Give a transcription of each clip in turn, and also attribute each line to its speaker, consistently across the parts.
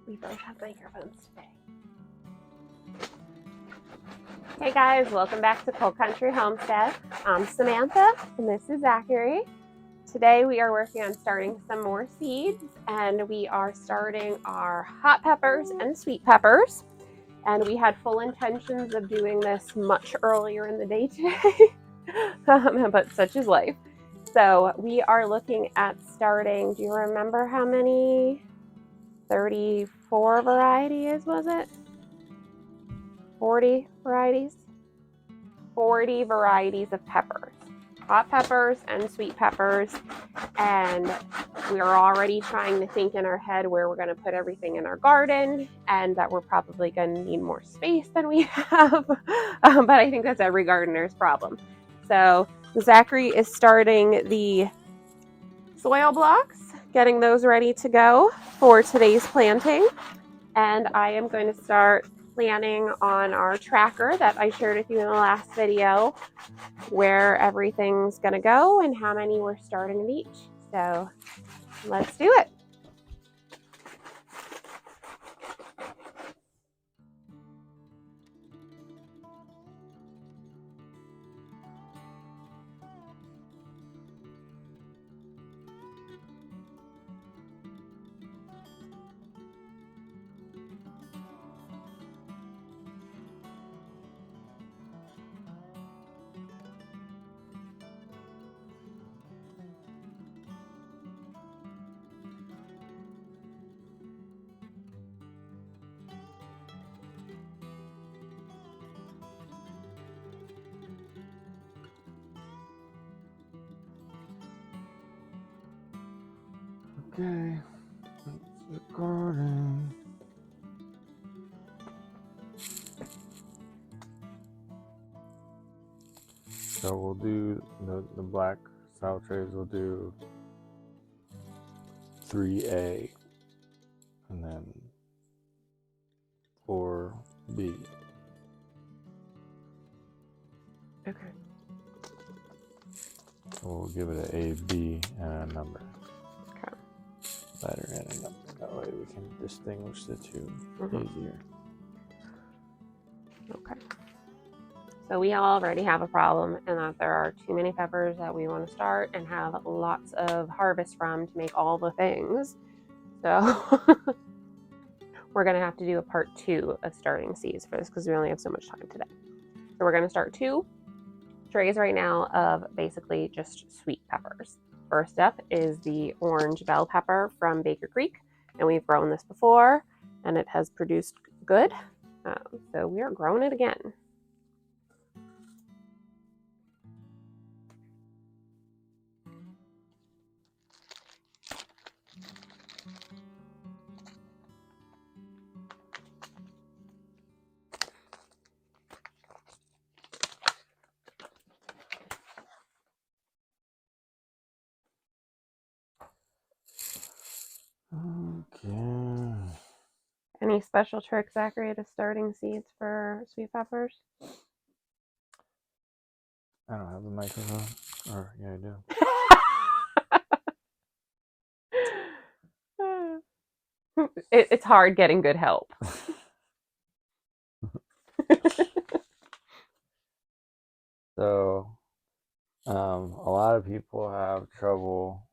Speaker 1: We both have microphones today. Hey guys, welcome back to Coal Country Homestead. I'm Samantha and this is Zachary. Today we are working on starting some more seeds, and we are starting our hot peppers and sweet peppers. And we had full intentions of doing this much earlier in the day today, but such is life. So we are looking at starting, do you remember how many? 34 varieties, was it? 40 varieties? 40 varieties of peppers, hot peppers and sweet peppers. And we're already trying to think in our head where we're going to put everything in our garden, and that we're probably going to need more space than we have. But I think that's every gardener's problem. So Zachary is starting the soil blocks, getting those ready to go for today's planting. And I am going to start planning on our tracker that I shared with you in the last video, where everything's going to go and how many we're starting of each. So let's do it.
Speaker 2: Okay, let's get garden. So we'll do the black sow trays. We'll do 3A and then 4B.
Speaker 1: Okay.
Speaker 2: So we'll give it an A, B, and a number.
Speaker 1: Okay.
Speaker 2: Letter and a number. That way we can distinguish the two easier.
Speaker 1: Okay. So we already have a problem in that there are too many peppers that we want to start and have lots of harvest from to make all the things. So we're going to have to do a part 2 of starting seeds for this because we only have so much time today. So we're going to start 2 trays right now of basically just sweet peppers. First up is the orange bell pepper from Baker Creek, and we've grown this before and it has produced good. So we are growing it again.
Speaker 2: Okay.
Speaker 1: Any special tricks, Zachary, to starting seeds for sweet peppers?
Speaker 2: I don't have a microphone. Or, yeah, I do.
Speaker 1: It's hard getting good help.
Speaker 2: So, a lot of people have trouble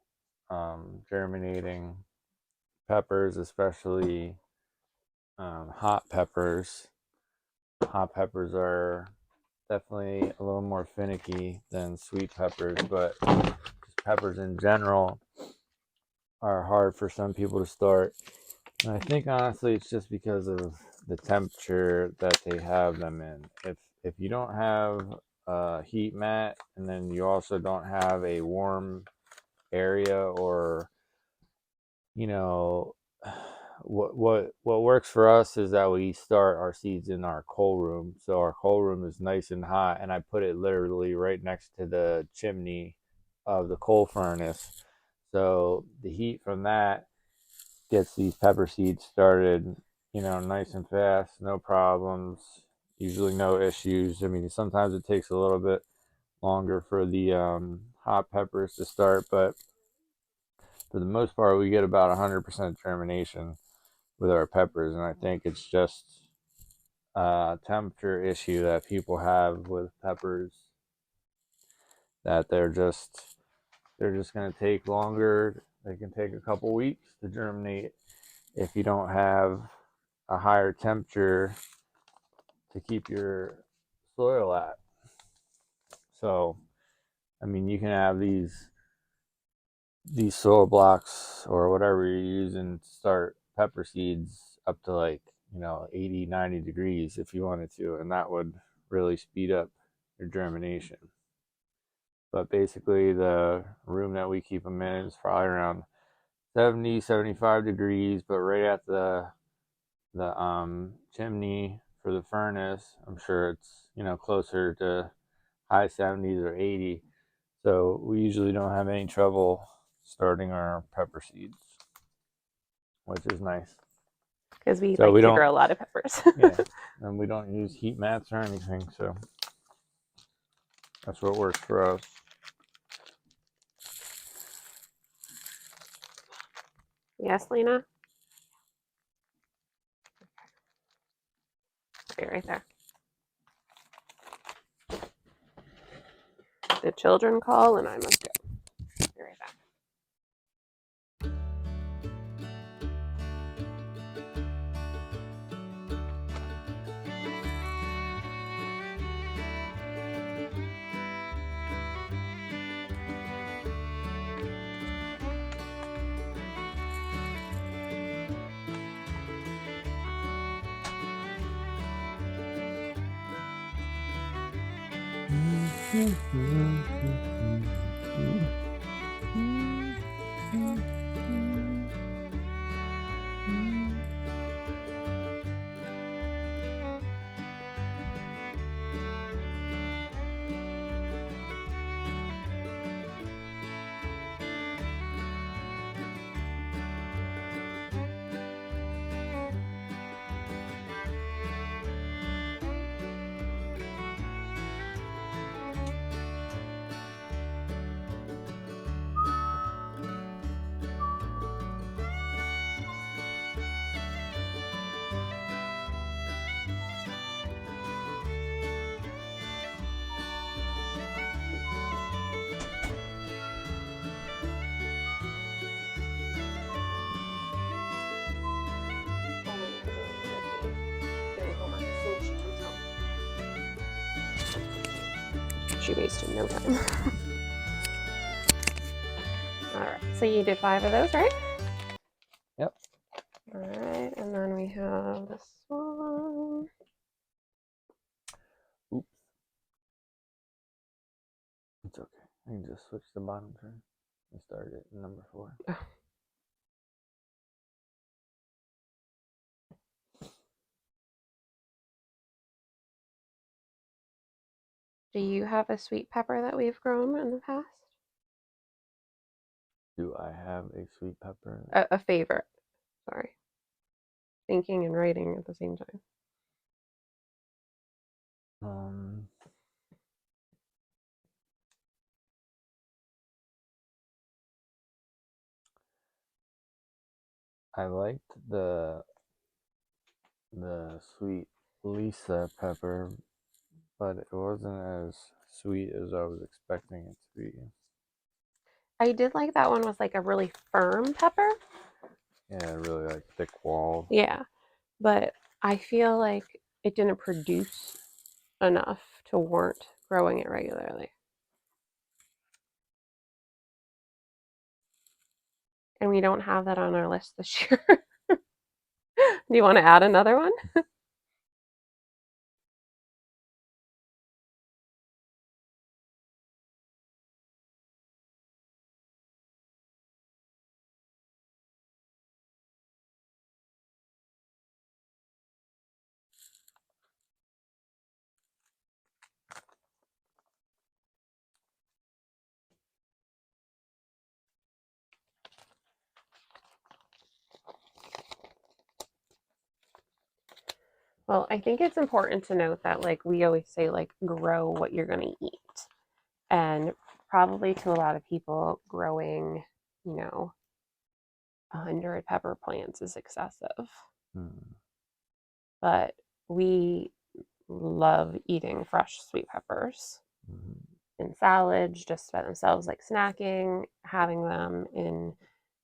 Speaker 2: germinating peppers, especially hot peppers. Hot peppers are definitely a little more finicky than sweet peppers, but peppers in general are hard for some people to start. And I think honestly it's just because of the temperature that they have them in. If you don't have a heat mat, and then you also don't have a warm area, or what works for us is that we start our seeds in our coal room. So our coal room is nice and hot, and I put it literally right next to the chimney of the coal furnace. So the heat from that gets these pepper seeds started, nice and fast, no problems, usually no issues. I mean, sometimes it takes a little bit longer for the hot peppers to start, but for the most part, we get about 100% germination with our peppers, and I think it's just a temperature issue that people have with peppers, that they're just going to take longer. They can take a couple weeks to germinate if you don't have a higher temperature to keep your soil at. So, I mean, you can have these soil blocks or whatever you're using to start pepper seeds up to, like, 80, 90 degrees if you wanted to, and that would really speed up your germination. But basically, the room that we keep them in is probably around 70, 75 degrees, but right at the chimney for the furnace, I'm sure it's, closer to high 70s or 80. So we usually don't have any trouble starting our pepper seeds, which is nice.
Speaker 1: Because we
Speaker 2: So
Speaker 1: like
Speaker 2: we
Speaker 1: to
Speaker 2: don't,
Speaker 1: grow a lot of peppers.
Speaker 2: yeah, and we don't use heat mats or anything, so that's what works for us.
Speaker 1: Yes, Lena? Okay, right there. The children call and I must go. Be right back. She wasted no time. All right, so you did 5 of those, right?
Speaker 2: Yep.
Speaker 1: All right, and then we have this one.
Speaker 2: Oops. It's okay. I can just switch the bottom turn and start it at number 4.
Speaker 1: Oh. Do you have a sweet pepper that we've grown in the past?
Speaker 2: Do I have a sweet pepper?
Speaker 1: A favorite. Sorry. Thinking and writing at the same time.
Speaker 2: I liked the sweet Lisa pepper, but it wasn't as sweet as I was expecting it to be.
Speaker 1: I did like that one was like a really firm pepper.
Speaker 2: Yeah, really like thick walled.
Speaker 1: Yeah, but I feel like it didn't produce enough to warrant growing it regularly. And we don't have that on our list this year. Do you want to add another one? Well, I think it's important to note that, like, we always say, like, grow what you're going to eat. And probably to a lot of people, growing, you know, 100 pepper plants is excessive.
Speaker 2: Hmm.
Speaker 1: But we love eating fresh sweet peppers in salads, just by themselves, like snacking, having them in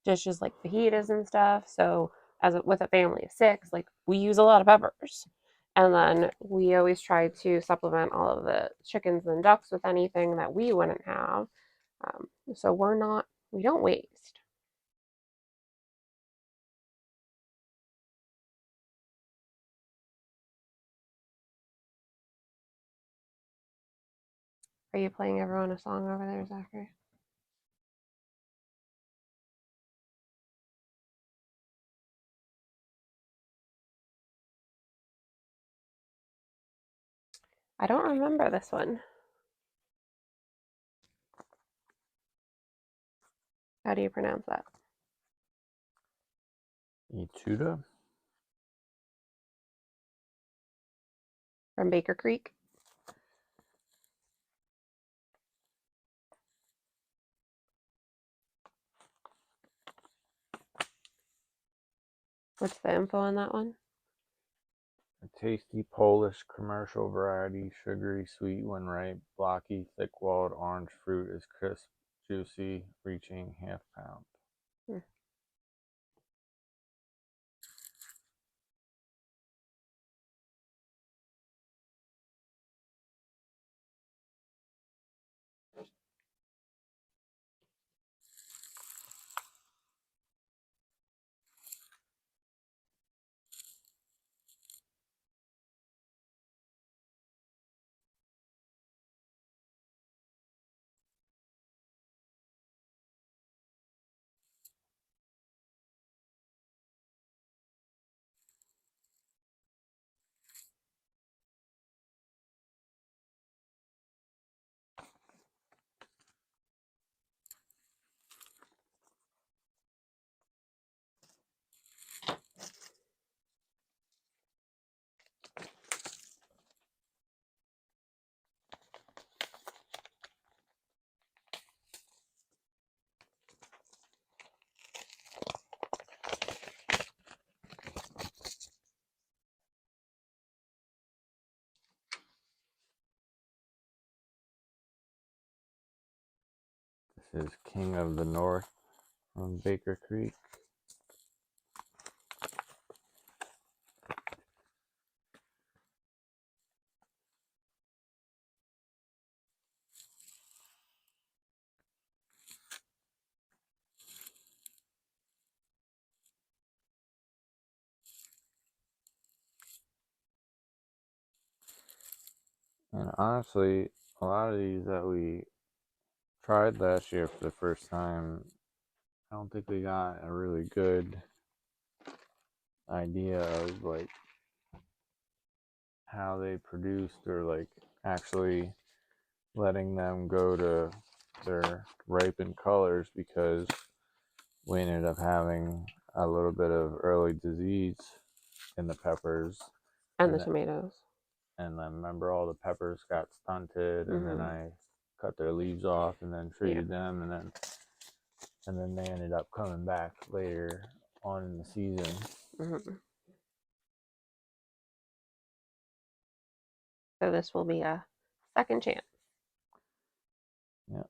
Speaker 1: dishes like fajitas and stuff. So, with a family of 6, like we use a lot of peppers. And then we always try to supplement all of the chickens and ducks with anything that we wouldn't have. So we don't waste. Are you playing everyone a song over there, Zachary? I don't remember this one. How do you pronounce that?
Speaker 2: Etuda?
Speaker 1: From Baker Creek? What's the info on that one?
Speaker 2: A tasty Polish commercial variety, sugary sweet when ripe, blocky, thick-walled orange fruit is crisp, juicy, reaching half pound. This is King of the North from Baker Creek. And honestly, a lot of these that we tried last year for the first time, I don't think we got a really good idea of like how they produced or like actually letting them go to their ripened colors, because we ended up having a little bit of early disease in the peppers.
Speaker 1: And the tomatoes.
Speaker 2: And then remember all the peppers got stunted, and then I cut their leaves off and then treated them, and then they ended up coming back later on in the season.
Speaker 1: So this will be a second chance.
Speaker 2: Yeah.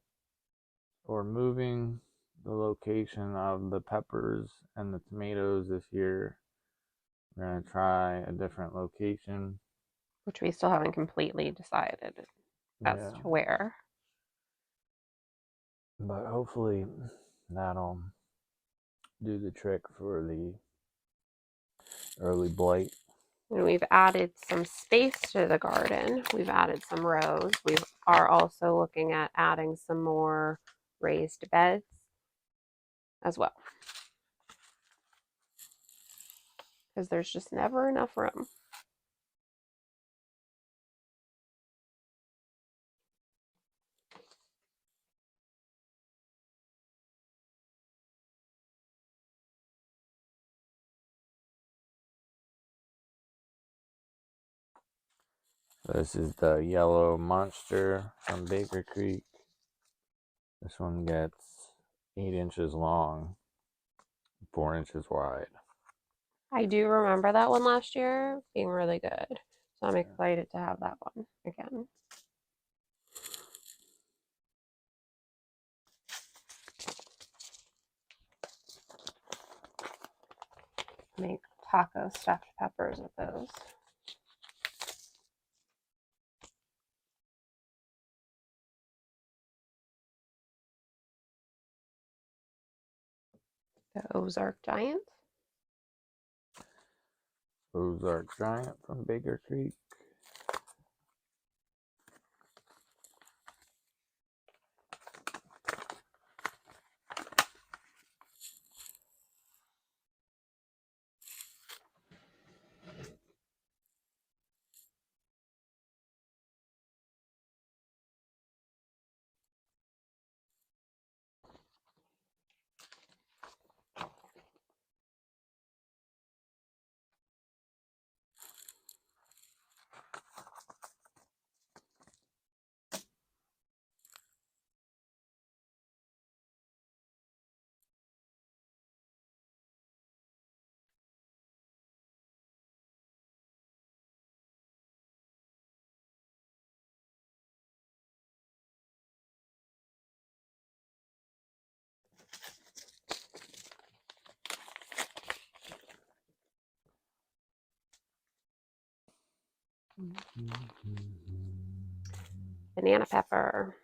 Speaker 2: We're moving the location of the peppers and the tomatoes this year. We're going to try a different location,
Speaker 1: which we still haven't completely decided as to where.
Speaker 2: But hopefully that'll do the trick for the early blight.
Speaker 1: And we've added some space to the garden. We've added some rows. We are also looking at adding some more raised beds as well, because there's just never enough room.
Speaker 2: This is the yellow monster from Baker Creek. This one gets 8 inches long. 4 inches wide.
Speaker 1: I do remember that one last year being really good. So I'm excited to have that one again. Make taco stuffed peppers with those. The Ozark Giant.
Speaker 2: Ozark Giant from Baker Creek.
Speaker 1: Banana pepper.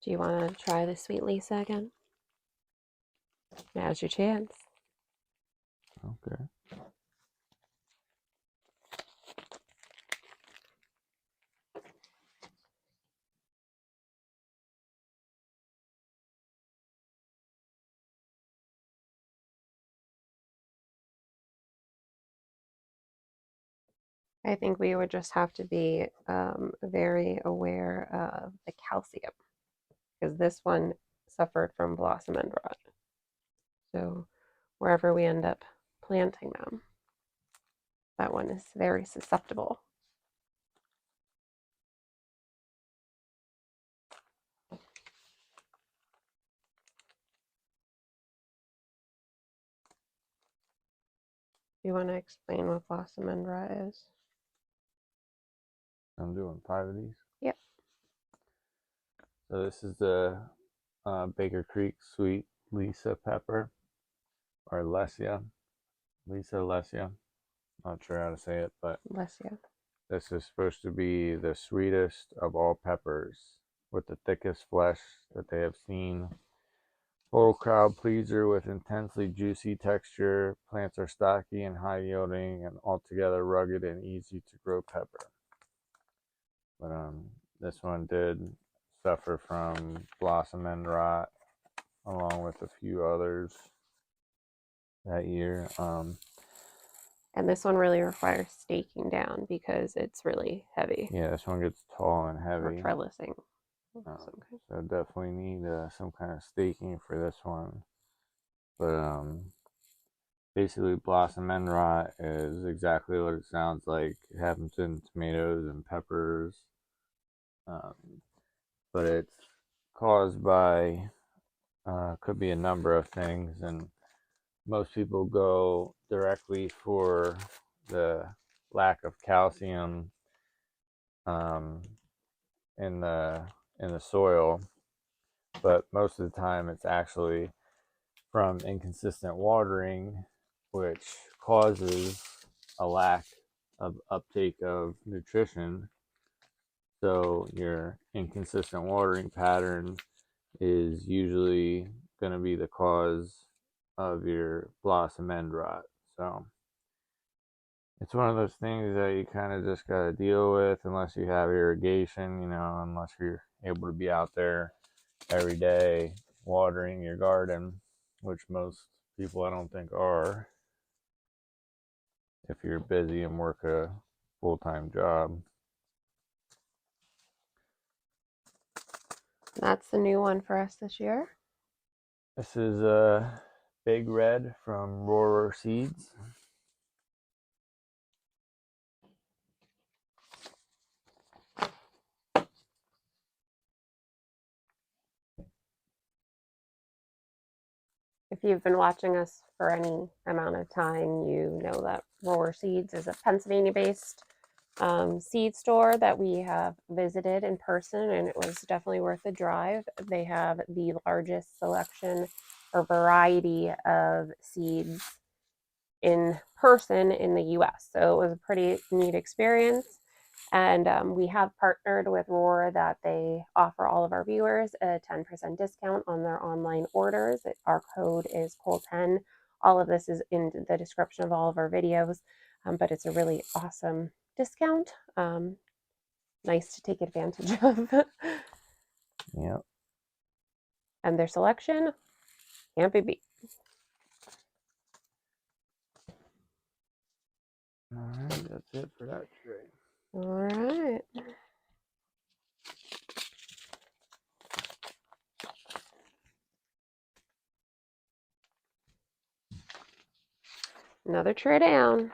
Speaker 1: Do you want to try the Sweet Lisa again? Now's your chance.
Speaker 2: Okay.
Speaker 1: I think we would just have to be very aware of the calcium because this one suffered from blossom end rot. So wherever we end up planting them, that one is very susceptible. Do you want to explain what blossom end rot is?
Speaker 2: I'm doing 5 of these.
Speaker 1: Yep.
Speaker 2: So this is the Baker Creek Sweet Lisa pepper, or Lesia. Lisa Lesia. Not sure how to say it, but
Speaker 1: Bless you.
Speaker 2: this is supposed to be the sweetest of all peppers, with the thickest flesh that they have seen. Total crowd pleaser with intensely juicy texture. Plants are stocky and high yielding, and altogether rugged and easy to grow pepper. But this one did suffer from blossom end rot, along with a few others that year.
Speaker 1: And this one really requires staking down because it's really heavy.
Speaker 2: Yeah, this one gets tall and heavy.
Speaker 1: Or trellising.
Speaker 2: So definitely need some kind of staking for this one. But basically, blossom end rot is exactly what it sounds like. It happens in tomatoes and peppers. But it's caused by, could be a number of things, and most people go directly for the lack of calcium in the soil, but most of the time it's actually from inconsistent watering, which causes a lack of uptake of nutrition. So your inconsistent watering pattern is usually going to be the cause of your blossom end rot. So it's one of those things that you kind of just got to deal with unless you have irrigation, unless you're able to be out there every day watering your garden, which most people I don't think are if you're busy and work a full-time job.
Speaker 1: That's the new one for us this year.
Speaker 2: This is a Big Red from Roarer Seeds.
Speaker 1: If you've been watching us for any amount of time, you know that Roarer Seeds is a Pennsylvania-based seed store that we have visited in person, and it was definitely worth the drive. They have the largest selection or variety of seeds in person in the US. So it was a pretty neat experience. And we have partnered with Roar that they offer all of our viewers a 10% discount on their online orders. Our code is COAL10. All of this is in the description of all of our videos, but it's a really awesome discount. Nice to take advantage of.
Speaker 2: Yep.
Speaker 1: And their selection can't be beat.
Speaker 2: All right, that's it for that tray.
Speaker 1: All right. Another tray down.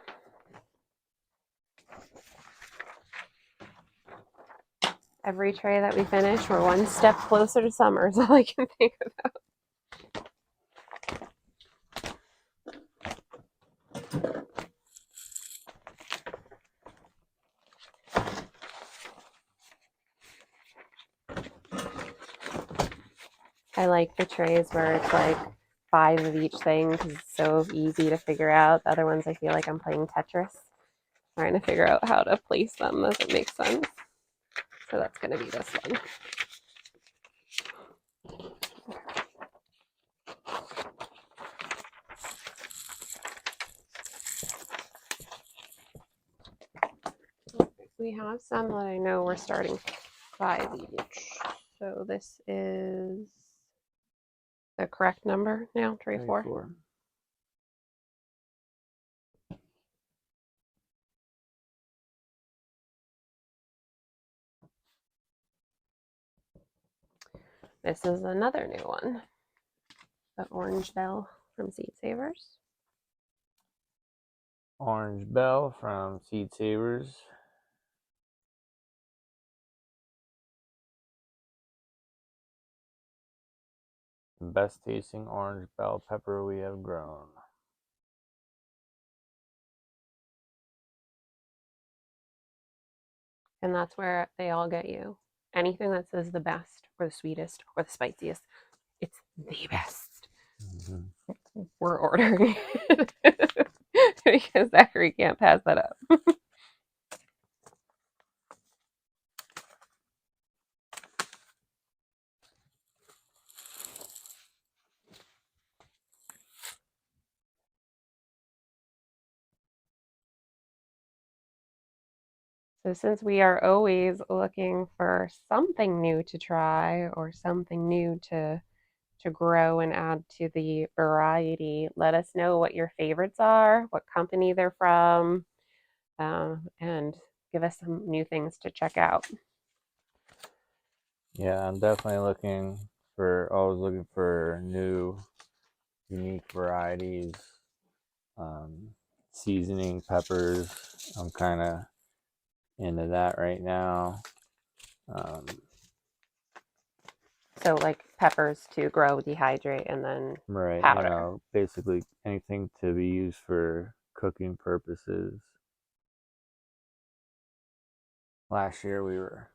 Speaker 1: Every tray that we finish, we're one step closer to summer, is all I can think about. I like the trays where it's like 5 of each thing because it's so easy to figure out. The other ones, I feel like I'm playing Tetris, trying to figure out how to place them. Doesn't make sense. So that's going to be this one. We have some that I know we're starting 5 each. So this is the correct number now, tray 4. This is another new one, the Orange Bell from Seed Savers.
Speaker 2: Orange Bell from Seed Savers. The best tasting orange bell pepper we have grown.
Speaker 1: And that's where they all get you. Anything that says the best or the sweetest or the spiciest, it's the best. Mm-hmm. We're ordering because Zachary can't pass that up. So since we are always looking for something new to try or something new to grow and add to the variety, let us know what your favorites are, what company they're from, and give us some new things to check out.
Speaker 2: Yeah, I'm definitely always looking for new, unique varieties, seasoning peppers. I'm kind of into that right now.
Speaker 1: So like peppers to grow, dehydrate, and then
Speaker 2: Right,
Speaker 1: powder.
Speaker 2: basically anything to be used for cooking purposes. Last year we were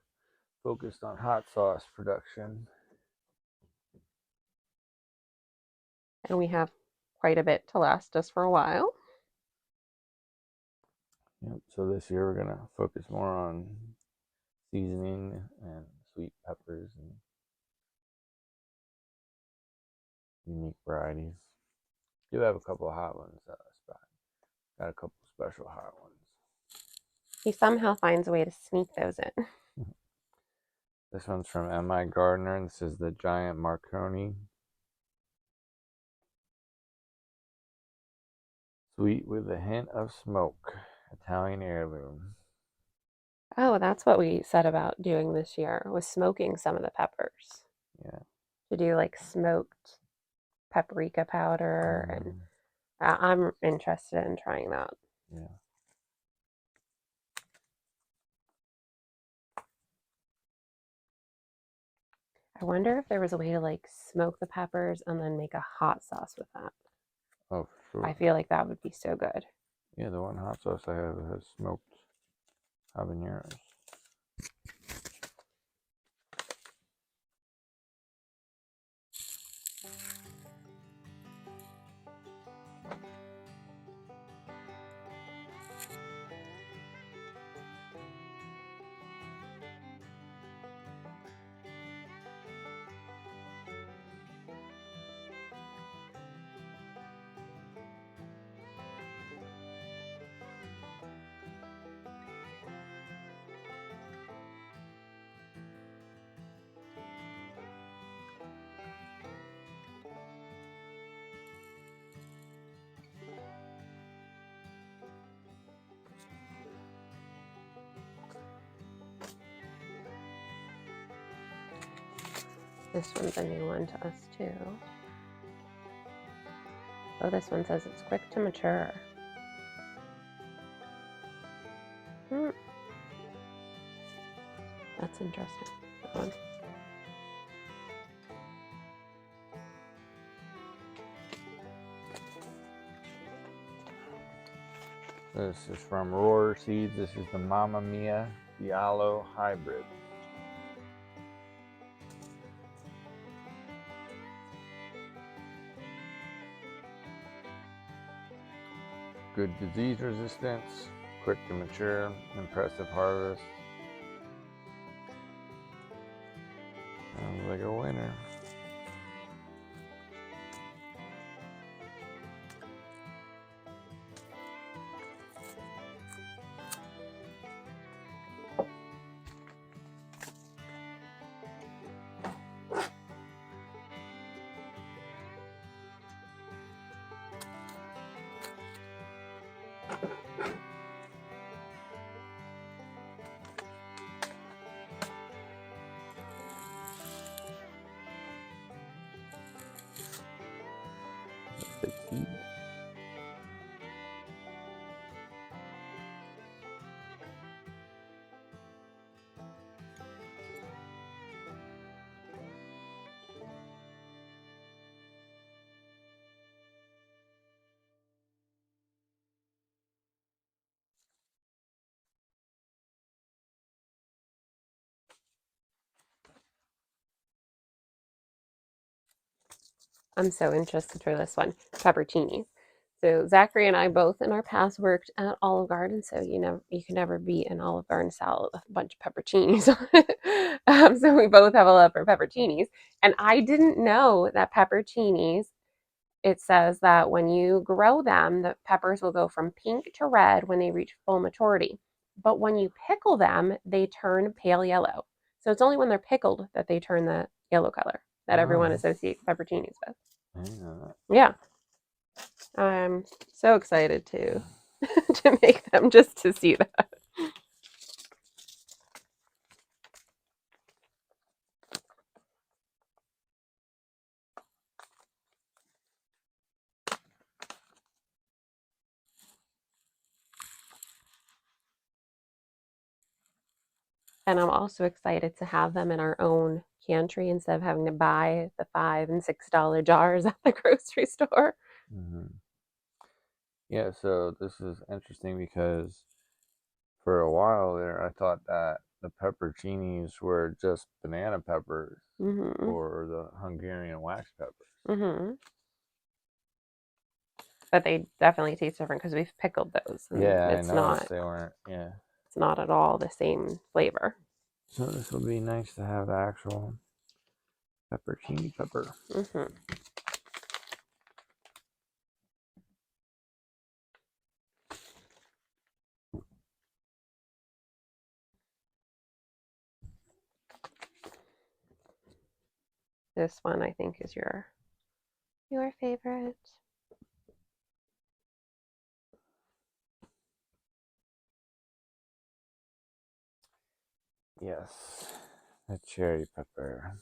Speaker 2: focused on hot sauce production.
Speaker 1: And we have quite a bit to last us for a while.
Speaker 2: Yep. So this year we're gonna focus more on seasoning and sweet peppers and unique varieties. Do have a couple of hot ones. Got a couple special hot ones.
Speaker 1: He somehow finds a way to sneak those in.
Speaker 2: This one's from M.I. Gardner, and this is the giant Marconi. Sweet with a hint of smoke. Italian heirloom.
Speaker 1: Oh, that's what we said about doing this year, was smoking some of the peppers.
Speaker 2: Yeah.
Speaker 1: To do like smoked paprika powder, and I'm interested in trying that.
Speaker 2: Yeah.
Speaker 1: I wonder if there was a way to like smoke the peppers and then make a hot sauce with that.
Speaker 2: Oh, for sure.
Speaker 1: I feel like that would be so good.
Speaker 2: Yeah, the one hot sauce I have has smoked habaneros.
Speaker 1: This one's a new one to us too. Oh, this one says it's quick to mature. That's interesting. That one.
Speaker 2: This is from Roar Seeds. This is the Mamma Mia Giallo Hybrid. Good disease resistance, quick to mature, impressive harvest. Sounds like a winner. Petite.
Speaker 1: I'm so interested for this one. Pepperoncinis. So Zachary and I both in our past worked at Olive Garden, so you can never beat an Olive Garden salad with a bunch of pepperoncinis on it. So we both have a love for pepperoncinis, and I didn't know that pepperoncinis. It says that when you grow them, the peppers will go from pink to red when they reach full maturity. But when you pickle them, they turn pale yellow. So it's only when they're pickled that they turn the yellow color that everyone associates pepperoncinis with.
Speaker 2: I didn't know that.
Speaker 1: Yeah. I'm so excited to to make them just to see that. And I'm also excited to have them in our own pantry instead of having to buy the $5 and $6 jars at the grocery store.
Speaker 2: Mm-hmm. Yeah, so this is interesting because for a while there, I thought that the pepperoncinis were just banana peppers
Speaker 1: Mm-hmm.
Speaker 2: or the Hungarian wax peppers.
Speaker 1: Mm-hmm. but they definitely taste different because we've pickled those. And
Speaker 2: Yeah, I
Speaker 1: it's
Speaker 2: noticed
Speaker 1: not,
Speaker 2: they weren't. Yeah.
Speaker 1: it's not at all the same flavor.
Speaker 2: So this would be nice to have actual pepperoni pepper.
Speaker 1: Mm-hmm. This one I think is your favorite.
Speaker 2: Yes, the cherry pepper.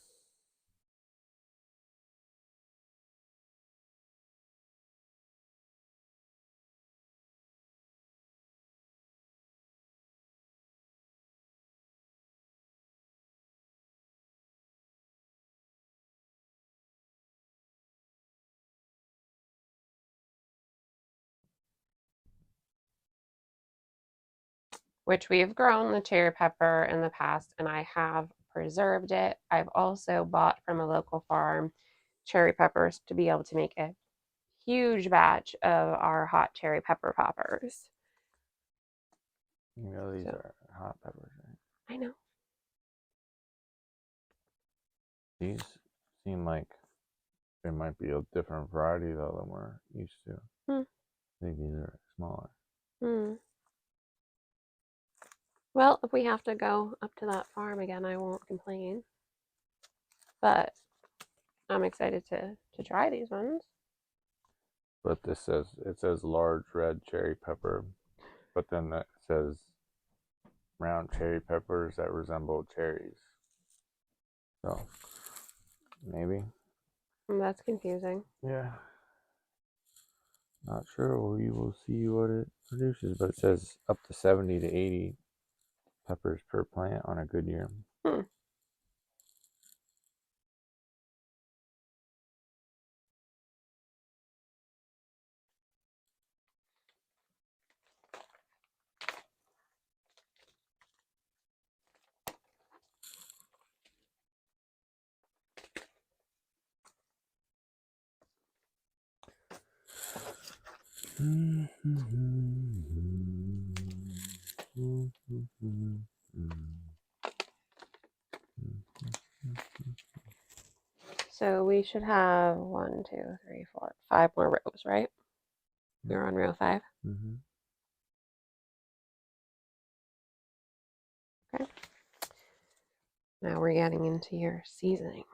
Speaker 1: Which we've grown the cherry pepper in the past and I have preserved it. I've also bought from a local farm cherry peppers to be able to make a huge batch of our hot cherry pepper poppers.
Speaker 2: You know these
Speaker 1: So,
Speaker 2: are hot peppers, right?
Speaker 1: I know.
Speaker 2: These seem like they might be a different variety though than we're used to.
Speaker 1: Hmm.
Speaker 2: I think these are smaller.
Speaker 1: Hmm. Well, if we have to go up to that farm again, I won't complain. But I'm excited to try these ones.
Speaker 2: But this says it says large red cherry pepper, but then that says round cherry peppers that resemble cherries. So maybe.
Speaker 1: That's confusing.
Speaker 2: Yeah. Not sure. We will see what it produces, but it says up to 70 to 80 peppers per plant on a good year.
Speaker 1: Hmm. So we should have 1, 2, 3, 4, 5 more rows, right? We're on row 5.
Speaker 2: Mm-hmm.
Speaker 1: Okay. Now we're getting into your seasoning.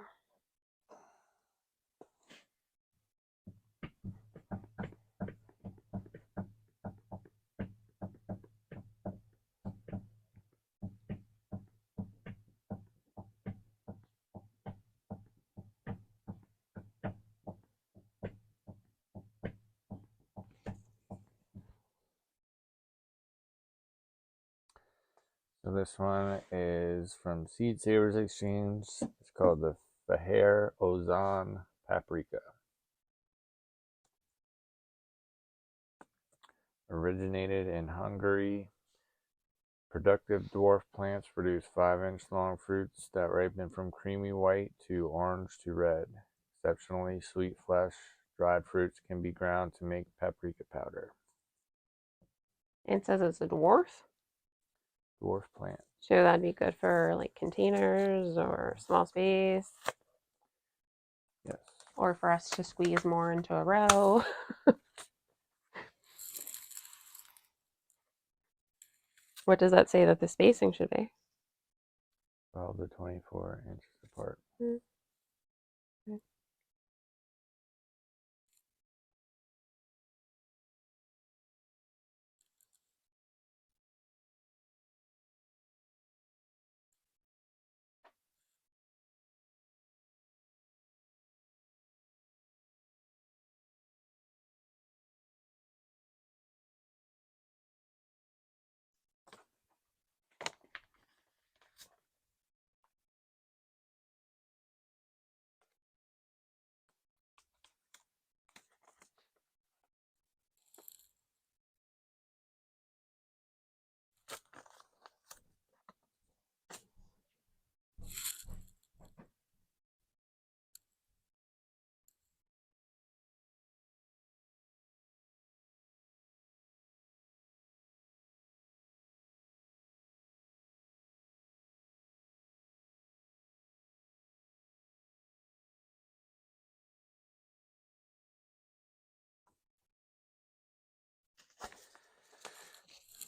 Speaker 2: So this one is from Seed Savers Exchange. It's called the Faher Ozan Paprika. Originated in Hungary, productive dwarf plants produce 5-inch long fruits that ripen from creamy white to orange to red. Exceptionally sweet flesh, dried fruits can be ground to make paprika powder.
Speaker 1: It says it's a dwarf.
Speaker 2: Dwarf plant.
Speaker 1: So that'd be good for like containers or small space.
Speaker 2: Yes.
Speaker 1: Or for us to squeeze more into a row. What does that say that the spacing should be?
Speaker 2: 12 to 24 inches apart.
Speaker 1: Okay.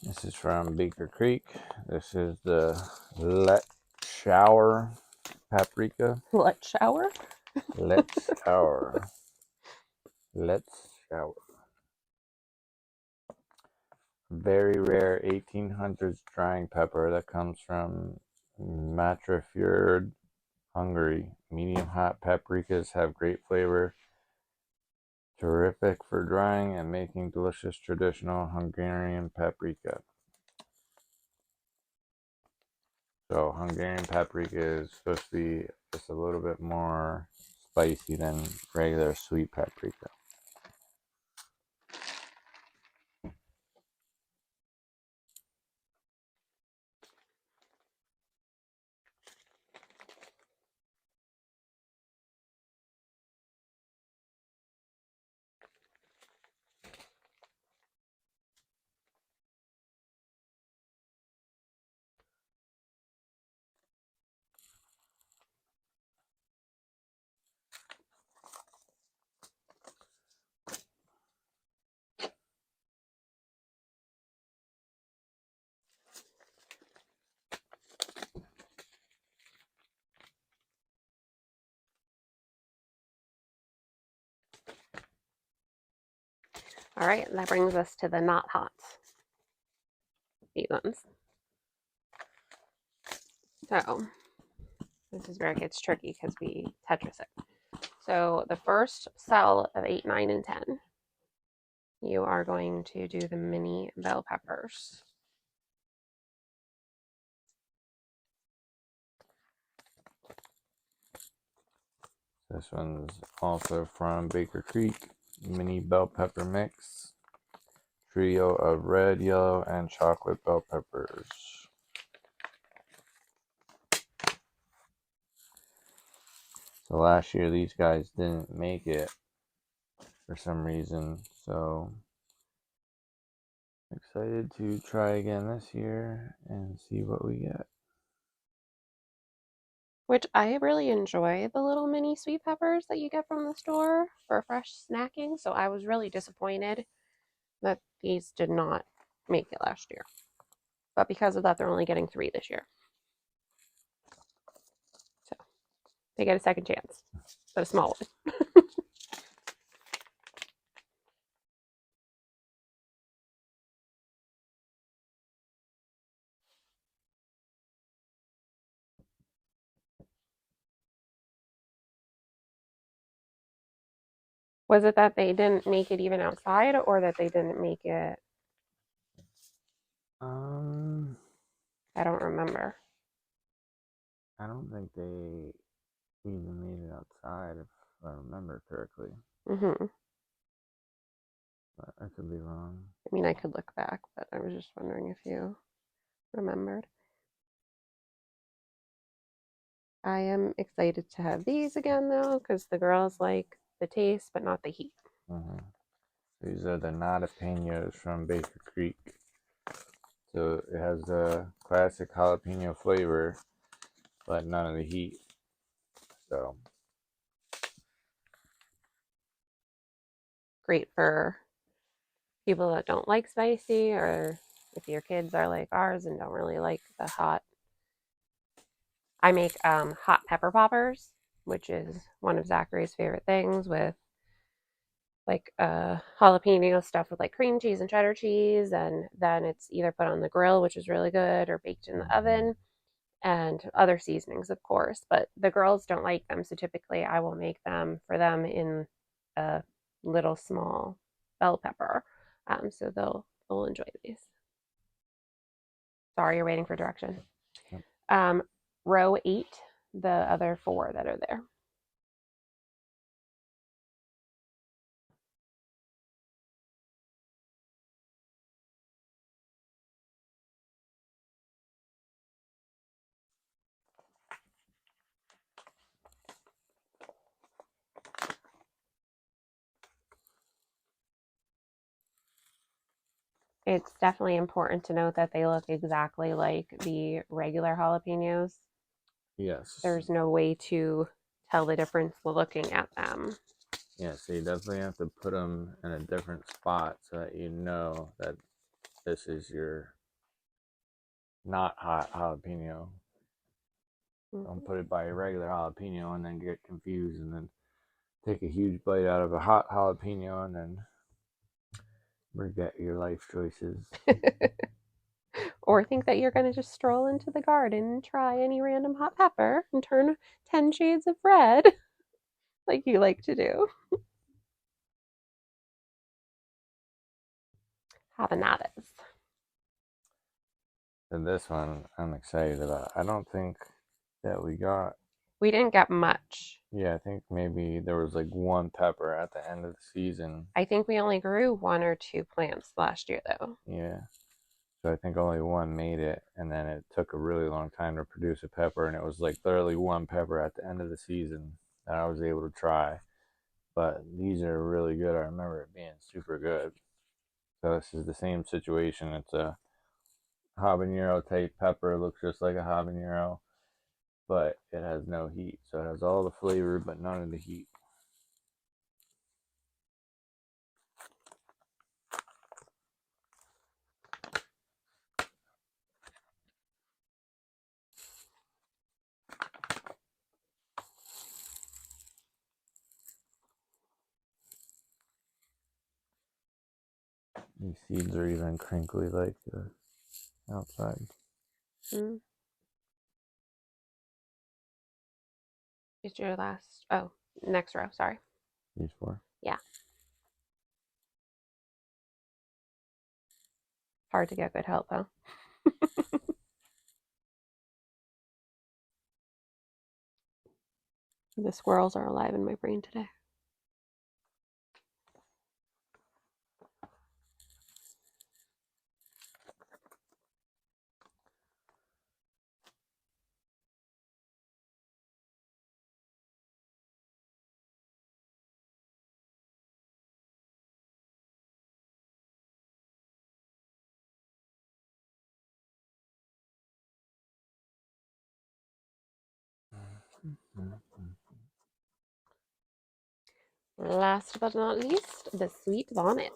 Speaker 2: This is from Baker Creek. This is the Let Shower paprika.
Speaker 1: Let's shower.
Speaker 2: Let's shower. Let's shower. Very rare 1800s drying pepper that comes from Matrafjord, Hungary. Medium hot paprikas have great flavor. Terrific for drying and making delicious traditional Hungarian paprika. So Hungarian paprika is supposed to be just a little bit more spicy than regular sweet paprika.
Speaker 1: All right, that brings us to the not hots. These ones. So this is where it gets tricky because we Tetris it. So the first cell of 8, 9, and 10, you are going to do the mini bell peppers.
Speaker 2: This one's also from Baker Creek. Mini bell pepper mix. Trio of red, yellow, and chocolate bell peppers. So last year these guys didn't make it for some reason, so excited to try again this year and see what we get.
Speaker 1: Which I really enjoy the little mini sweet peppers that you get from the store for fresh snacking. So I was really disappointed that these did not make it last year. But because of that, they're only getting 3 this year. So they get a second chance, but a small one. Was it that they didn't make it even outside or that they didn't make it? I don't remember.
Speaker 2: I don't think they even made it outside, if I remember correctly.
Speaker 1: Mm-hmm.
Speaker 2: But I could be wrong.
Speaker 1: I mean, I could look back, but I was just wondering if you remembered. I am excited to have these again, though, because the girls like the taste, but not the heat.
Speaker 2: Mm-hmm. These are the jalapenos from Baker Creek. So it has the classic jalapeno flavor, but none of the heat. So
Speaker 1: Great for people that don't like spicy, or if your kids are like ours and don't really like the hot. I make hot pepper poppers, which is one of Zachary's favorite things, with like jalapeno stuffed with like cream cheese and cheddar cheese, and then it's either put on the grill, which is really good, or baked in the oven, and other seasonings, of course. But the girls don't like them, so typically I will make them for them in a little small bell pepper, so they'll enjoy these. Sorry, you're waiting for direction. Row 8, the other 4 that are there. It's definitely important to note that they look exactly like the regular jalapenos.
Speaker 2: yes.
Speaker 1: There's no way to tell the difference looking at them.
Speaker 2: Yeah, so you definitely have to put them in a different spot so that you know that this is your not hot jalapeno. Don't put it by a regular jalapeno and then get confused and then take a huge bite out of a hot jalapeno and then regret your life choices.
Speaker 1: Or think that you're going to just stroll into the garden and try any random hot pepper and turn 10 shades of red like you like to do. Habaneras.
Speaker 2: And this one I'm excited about. I don't think that we
Speaker 1: didn't get much.
Speaker 2: Yeah, I think maybe there was like one pepper at the end of the season.
Speaker 1: I think we only grew 1 or 2 plants last year though.
Speaker 2: Yeah. So I think only one made it, and then it took a really long time to produce a pepper, and it was like literally one pepper at the end of the season that I was able to try. But these are really good. I remember it being super good. So this is the same situation. It's a habanero type pepper. It looks just like a habanero, but it has no heat. So it has all the flavor, but none of the heat. These seeds are even crinkly like the outside.
Speaker 1: Mm. It's your last, oh, next row, sorry.
Speaker 2: These four?
Speaker 1: Yeah. Hard to get good help, huh? The squirrels are alive in my brain today. Last but not least, the sweet vomit.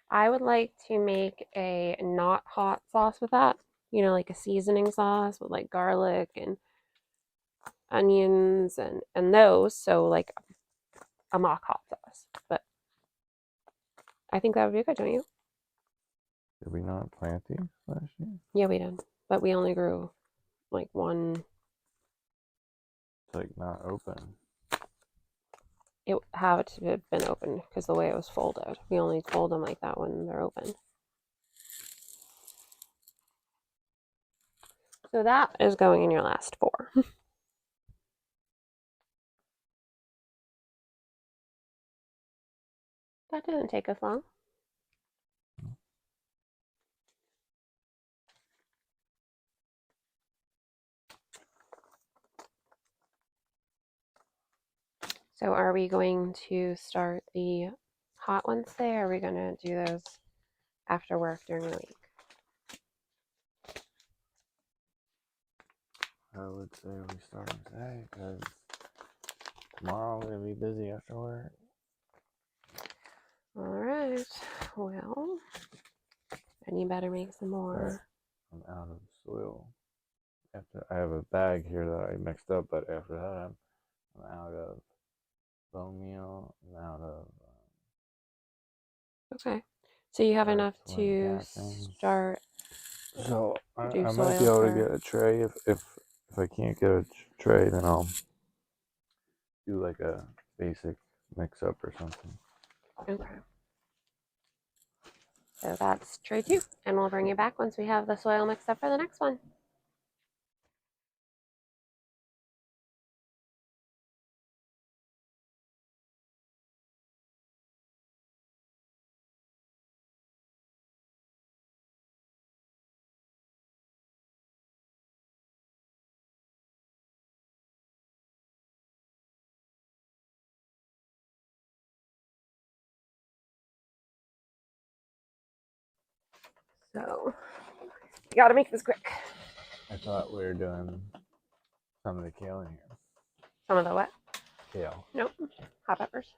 Speaker 1: I would like to make a not hot sauce with that. You know, like a seasoning sauce with like garlic and onions and those. So like a mock hot sauce. But I think that would be good, don't you?
Speaker 2: Did we not plant these last year?
Speaker 1: Yeah, we did. But we only grew like one.
Speaker 2: It's like not open.
Speaker 1: It had to have been open because the way it was folded. We only fold them like that when they're open. So that is going in your last 4. That didn't take us long. So are we going to start the hot ones today, or are we going to do those after work during the week?
Speaker 2: I would say we start them today because tomorrow I'm going to be busy after work.
Speaker 1: All right. Well, then you better make some more.
Speaker 2: I'm out of soil. After I have a bag here that I mixed up, but after that I'm out of bone meal. I'm out of.
Speaker 1: Okay. So you have
Speaker 2: Or
Speaker 1: enough
Speaker 2: it's
Speaker 1: to
Speaker 2: gassing.
Speaker 1: start.
Speaker 2: So
Speaker 1: Do
Speaker 2: I might be
Speaker 1: soil
Speaker 2: able to
Speaker 1: for-
Speaker 2: get a tray. If I can't get a tray, then I'll do like a basic mix up or something.
Speaker 1: Okay. So that's tray 2, and we'll bring you back once we have the soil mixed up for the next one. So you got to make this quick.
Speaker 2: I thought we were doing some of the kale in here.
Speaker 1: Some of the what?
Speaker 2: Kale.
Speaker 1: Nope. Hot peppers.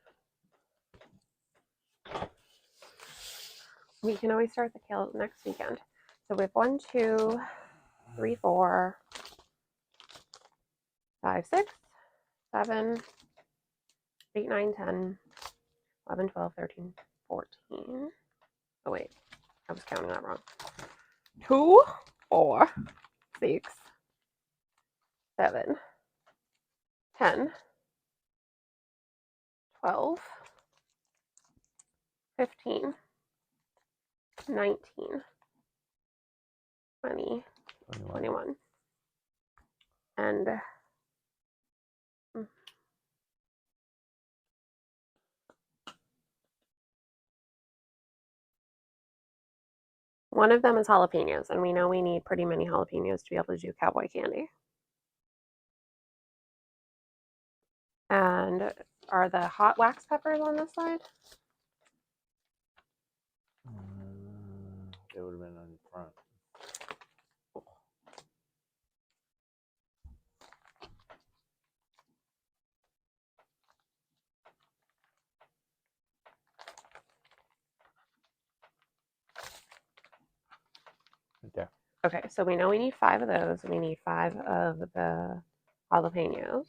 Speaker 1: We can always start the kale next weekend. So we have 1, 2, 3, 4, 5, 6, 7, 8, 9, 10, 11, 12, 13, 14. Oh wait, I was counting that wrong. 2, 4, 6, 7, 10, 12, 15, 19, 20, 21. And one of them is jalapenos, and we know we need pretty many jalapenos to be able to do cowboy candy. And are the hot wax peppers on this side?
Speaker 2: It would have been on the front. Okay.
Speaker 1: Okay, so we know we need 5 of those. We need 5 of the jalapenos.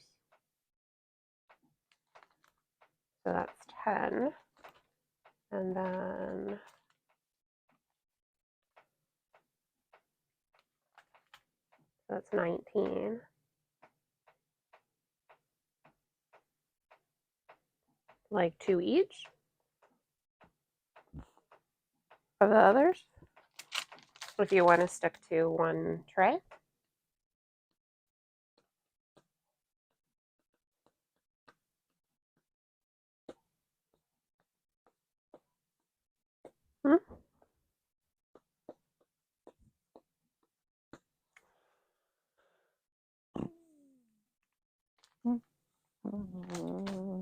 Speaker 1: So that's 10. And then that's 19. Like 2 each of the others. If you want to stick to one tray.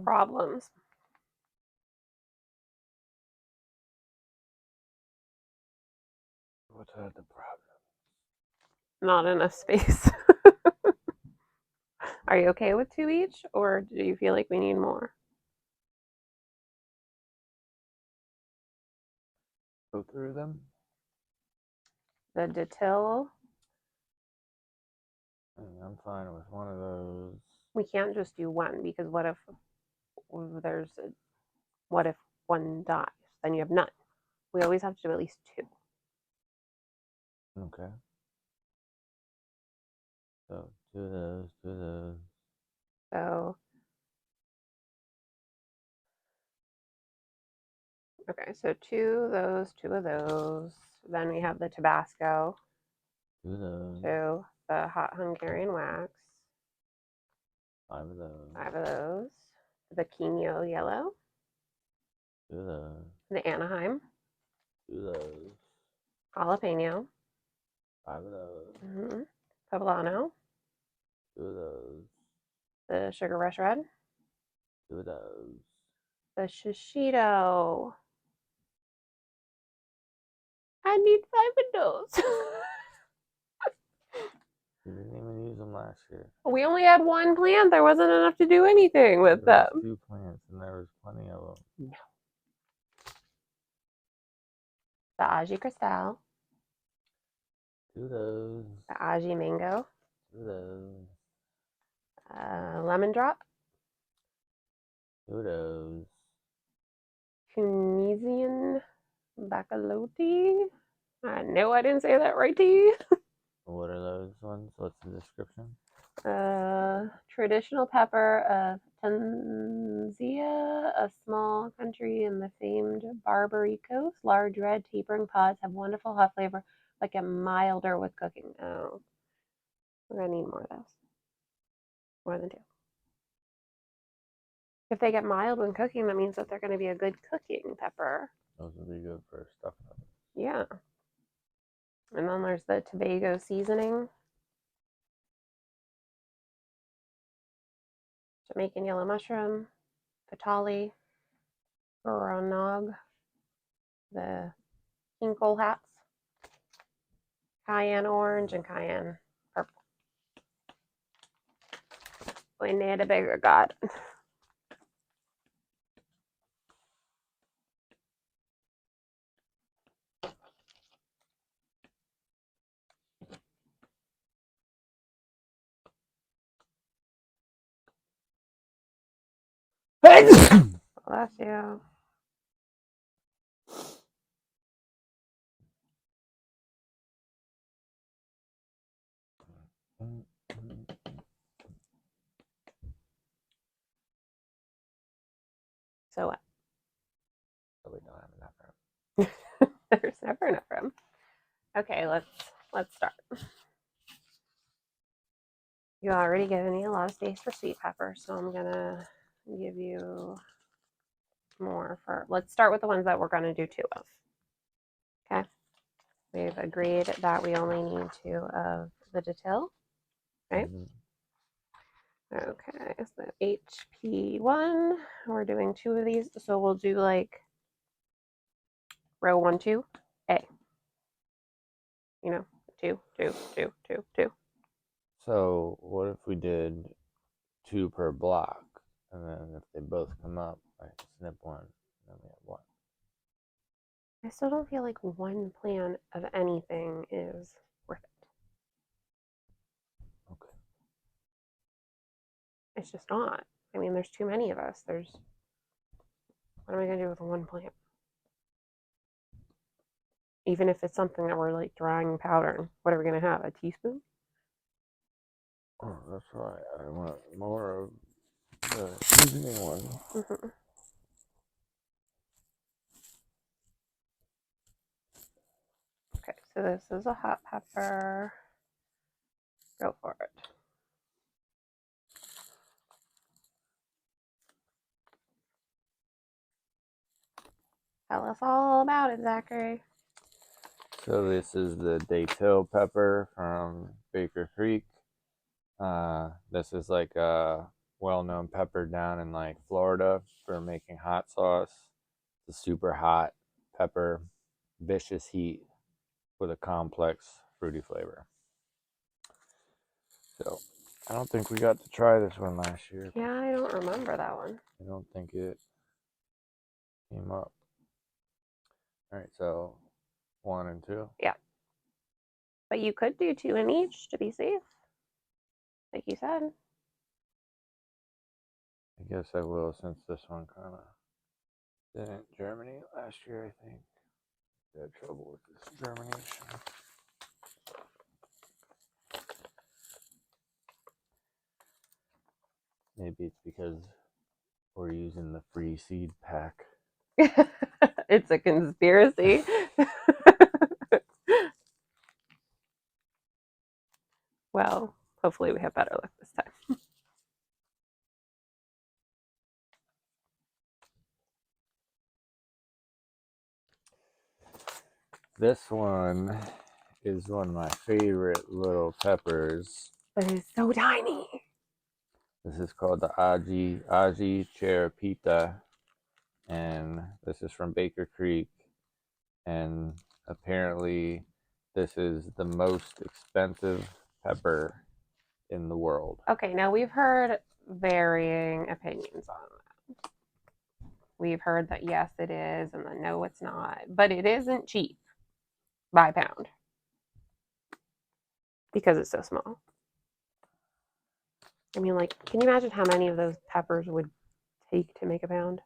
Speaker 1: Problems.
Speaker 2: What's the problem?
Speaker 1: Not enough space. Are you okay with 2 each, or do you feel like we need more?
Speaker 2: Go through them?
Speaker 1: The Detil.
Speaker 2: I'm fine with one of those.
Speaker 1: We can't just do one, because what if one dies? Then you have none. We always have to do at least 2.
Speaker 2: Okay. So 2 of those, 2 of those.
Speaker 1: So okay, so 2 of those, 2 of those. Then we have the Tabasco.
Speaker 2: 2 of those.
Speaker 1: 2, the hot Hungarian wax.
Speaker 2: 5 of those.
Speaker 1: 5 of those. The Quino yellow.
Speaker 2: 2 of those.
Speaker 1: The Anaheim.
Speaker 2: 2 of those.
Speaker 1: Jalapeno.
Speaker 2: 5 of those.
Speaker 1: Poblano.
Speaker 2: 2 of those.
Speaker 1: The Sugar Rush Red.
Speaker 2: 2 of those.
Speaker 1: The Shishito. I need 5 of those.
Speaker 2: You didn't even use them last year.
Speaker 1: We only had 1 plant. There wasn't enough to do anything with
Speaker 2: There
Speaker 1: them.
Speaker 2: was 2 plants, and there was plenty of them.
Speaker 1: No. The Aji Cristal.
Speaker 2: 2 of those.
Speaker 1: The Aji Mango.
Speaker 2: 2 of those.
Speaker 1: Lemon Drop.
Speaker 2: 2 of those.
Speaker 1: Tunisian Baccalauti. I know I didn't say that right to you.
Speaker 2: What are those ones? What's the description?
Speaker 1: Traditional pepper of Tanzania, a small country in the famed Barbary Coast. Large red tapering pods have wonderful hot flavor, but get milder with cooking. Oh, we're gonna need more of those. More than 2. If they get mild when cooking, that means that they're going to be a good cooking pepper.
Speaker 2: Those would be good for stuff.
Speaker 1: Yeah. And then there's the Tobago seasoning. Jamaican yellow mushroom, Fatali, Garanog, the king cole hats, cayenne orange, and cayenne purple. We need a bigger god. Bless you. So what?
Speaker 2: We don't have enough room.
Speaker 1: There's never enough room. Okay, let's start. You already given me a lot of space for sweet pepper, so I'm gonna give you more for. Let's start with the ones that we're gonna do 2 of. Okay. We've agreed that we only need 2 of the distill, right? Okay, so HP1, we're doing 2 of these, so we'll do like row 1, 2, A. You know, 2, 2, 2, 2, 2.
Speaker 2: So what if we did 2 per block, and then if they both come up, I snip one, and then we have 1.
Speaker 1: I still don't feel like 1 plant of anything is worth it.
Speaker 2: Okay.
Speaker 1: It's just not. I mean, there's too many of us. What am I going to do with 1 plant? Even if it's something that we're like drying and powdering, what are we going to have? A teaspoon?
Speaker 2: Oh, that's right. I want more of the seasoning one.
Speaker 1: Mm-hmm. Okay, so this is a hot pepper. Go for it. Tell us all about it, Zachary.
Speaker 2: So this is the Daytil pepper from Baker Creek. This is like a well-known pepper down in like Florida for making hot sauce. It's a super hot pepper, vicious heat with a complex fruity flavor. So I don't think we got to try this one last year.
Speaker 1: Yeah, I don't remember that one.
Speaker 2: I don't think it came up. All right, so 1 and 2.
Speaker 1: Yeah. But you could do 2 in each to be safe, like you said.
Speaker 2: I guess I will, since this one kind of didn't germinate last year, I think. I had trouble with this germination. Maybe it's because we're using the free seed pack.
Speaker 1: It's a conspiracy. Well, hopefully we have better luck this time.
Speaker 2: This one is one of my favorite little peppers.
Speaker 1: But it's so tiny.
Speaker 2: This is called the Aji Cherapita, and this is from Baker Creek. And apparently, this is the most expensive pepper in the world.
Speaker 1: Okay, now we've heard varying opinions on that. We've heard that yes, it is, and then no, it's not. But it isn't cheap by pound because it's so small. I mean, like, can you imagine how many of those peppers would take to make a pound?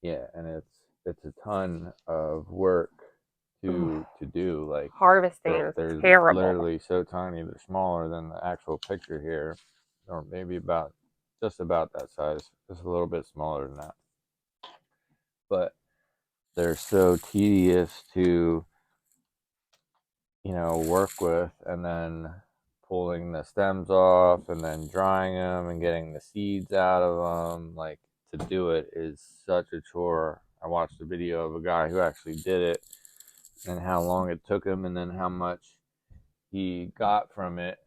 Speaker 2: Yeah, and it's a ton of work to do. Like
Speaker 1: Harvesting is
Speaker 2: they're
Speaker 1: terrible.
Speaker 2: literally so tiny, they're smaller than the actual picture here, or maybe just about that size, just a little bit smaller than that. But they're so tedious to work with, and then pulling the stems off and then drying them and getting the seeds out of them. Like, to do it is such a chore. I watched a video of a guy who actually did it and how long it took him, and then how much he got from it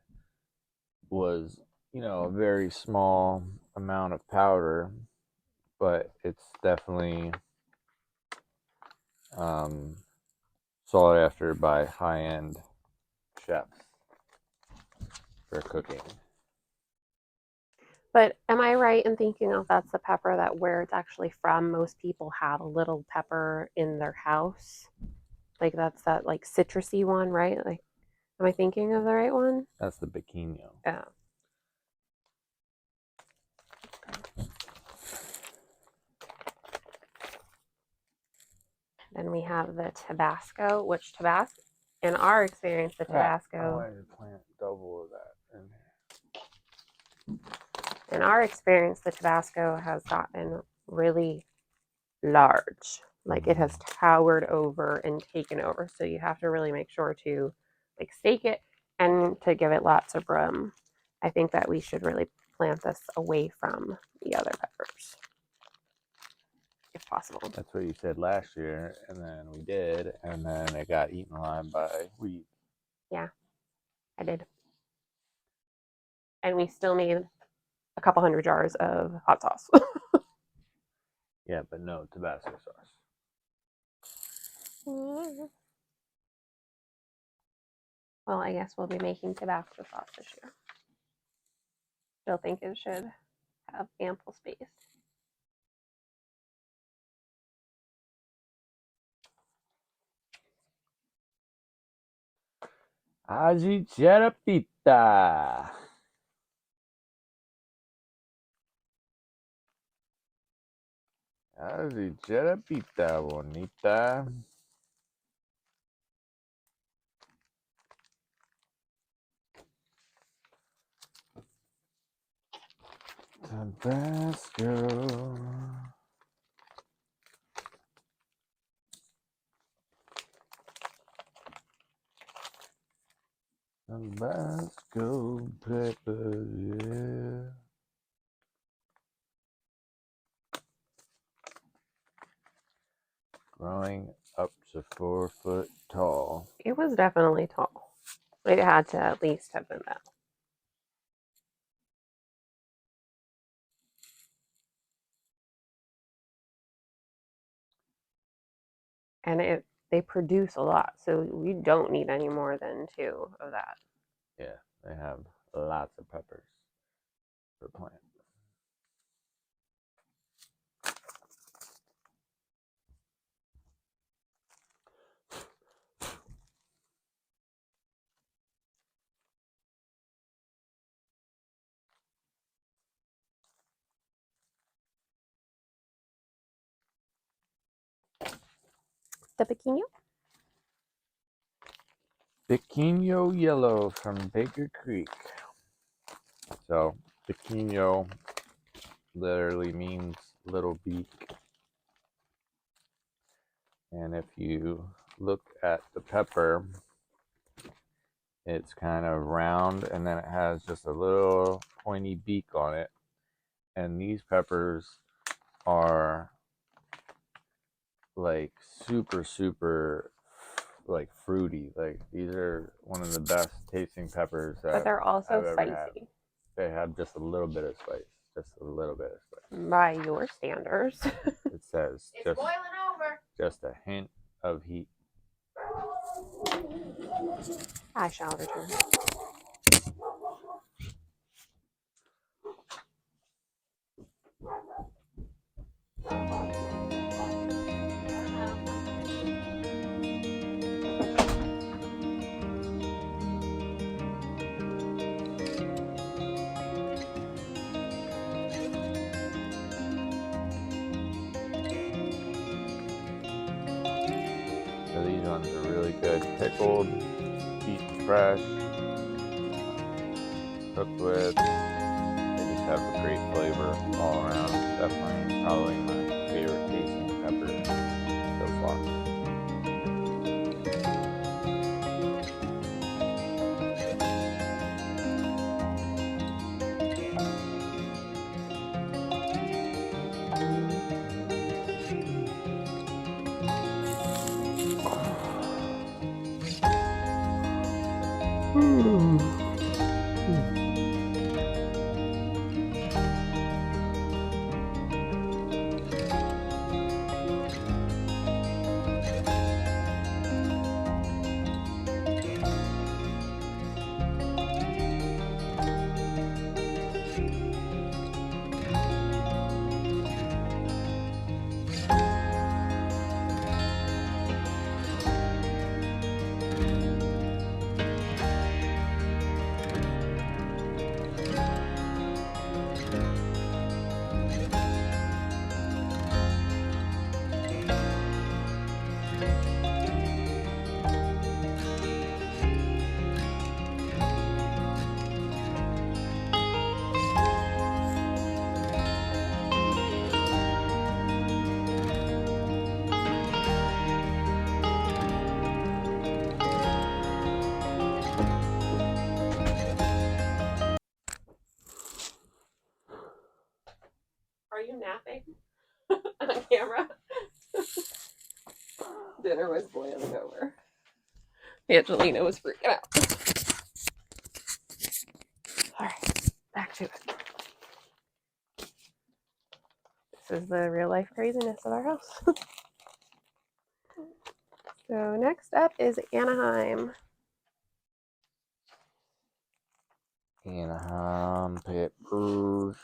Speaker 2: was, a very small amount of powder, but it's definitely sought after by high-end chefs for cooking.
Speaker 1: But am I right in thinking that's the pepper that where it's actually from, most people have a little pepper in their house? Like that's that like citrusy one, right? Like, am I thinking of the right one?
Speaker 2: That's the Bikino.
Speaker 1: Yeah. Then we have the Tabasco, which Tabasco, in our experience, the
Speaker 2: I
Speaker 1: Tabasco,
Speaker 2: wanted to plant double of that in here.
Speaker 1: in our experience, the Tabasco has gotten really large. Like it has towered over and taken over. So you have to really make sure to like stake it and to give it lots of room. I think that we should really plant this away from the other peppers, if possible.
Speaker 2: That's what you said last year, and then we did, and then it got eaten alive by weeds.
Speaker 1: Yeah, I did. And we still made a couple hundred jars of hot sauce.
Speaker 2: Yeah, but no Tabasco sauce.
Speaker 1: Well, I guess we'll be making Tabasco sauce this year. Still think it should have ample space.
Speaker 2: Aji Cherapita. Aji Cherapita, bonita. Tabasco. Tabasco pepper, yeah. Growing up to 4 foot tall.
Speaker 1: It was definitely tall. It had to at least have been that. And they produce a lot, so we don't need any more than 2 of that.
Speaker 2: Yeah, they have lots of peppers per plant.
Speaker 1: The pequeño?
Speaker 2: Pequeño yellow from Baker Creek. So, pequeño literally means little beak. And if you look at the pepper, it's kind of round and then it has just a little pointy beak on it. And these peppers are like super like fruity. Like these are one of the best tasting peppers that
Speaker 1: But they're also
Speaker 2: I've ever had.
Speaker 1: spicy.
Speaker 2: They have just a little bit of spice. Just a little bit of spice.
Speaker 1: By your standards.
Speaker 2: It says
Speaker 3: It's boiling over.
Speaker 2: Just a hint of heat.
Speaker 1: I shall return.
Speaker 2: So these ones are really good. Pickled, eaten fresh, cooked with. They just have a great flavor all around. Definitely probably my favorite tasting pepper so far.
Speaker 1: Are you napping on camera? Dinner was boiling over. Angelina was freaking out. All right, back to it. This is the real life craziness of our house. So next up is Anaheim.
Speaker 2: Anaheim peppers.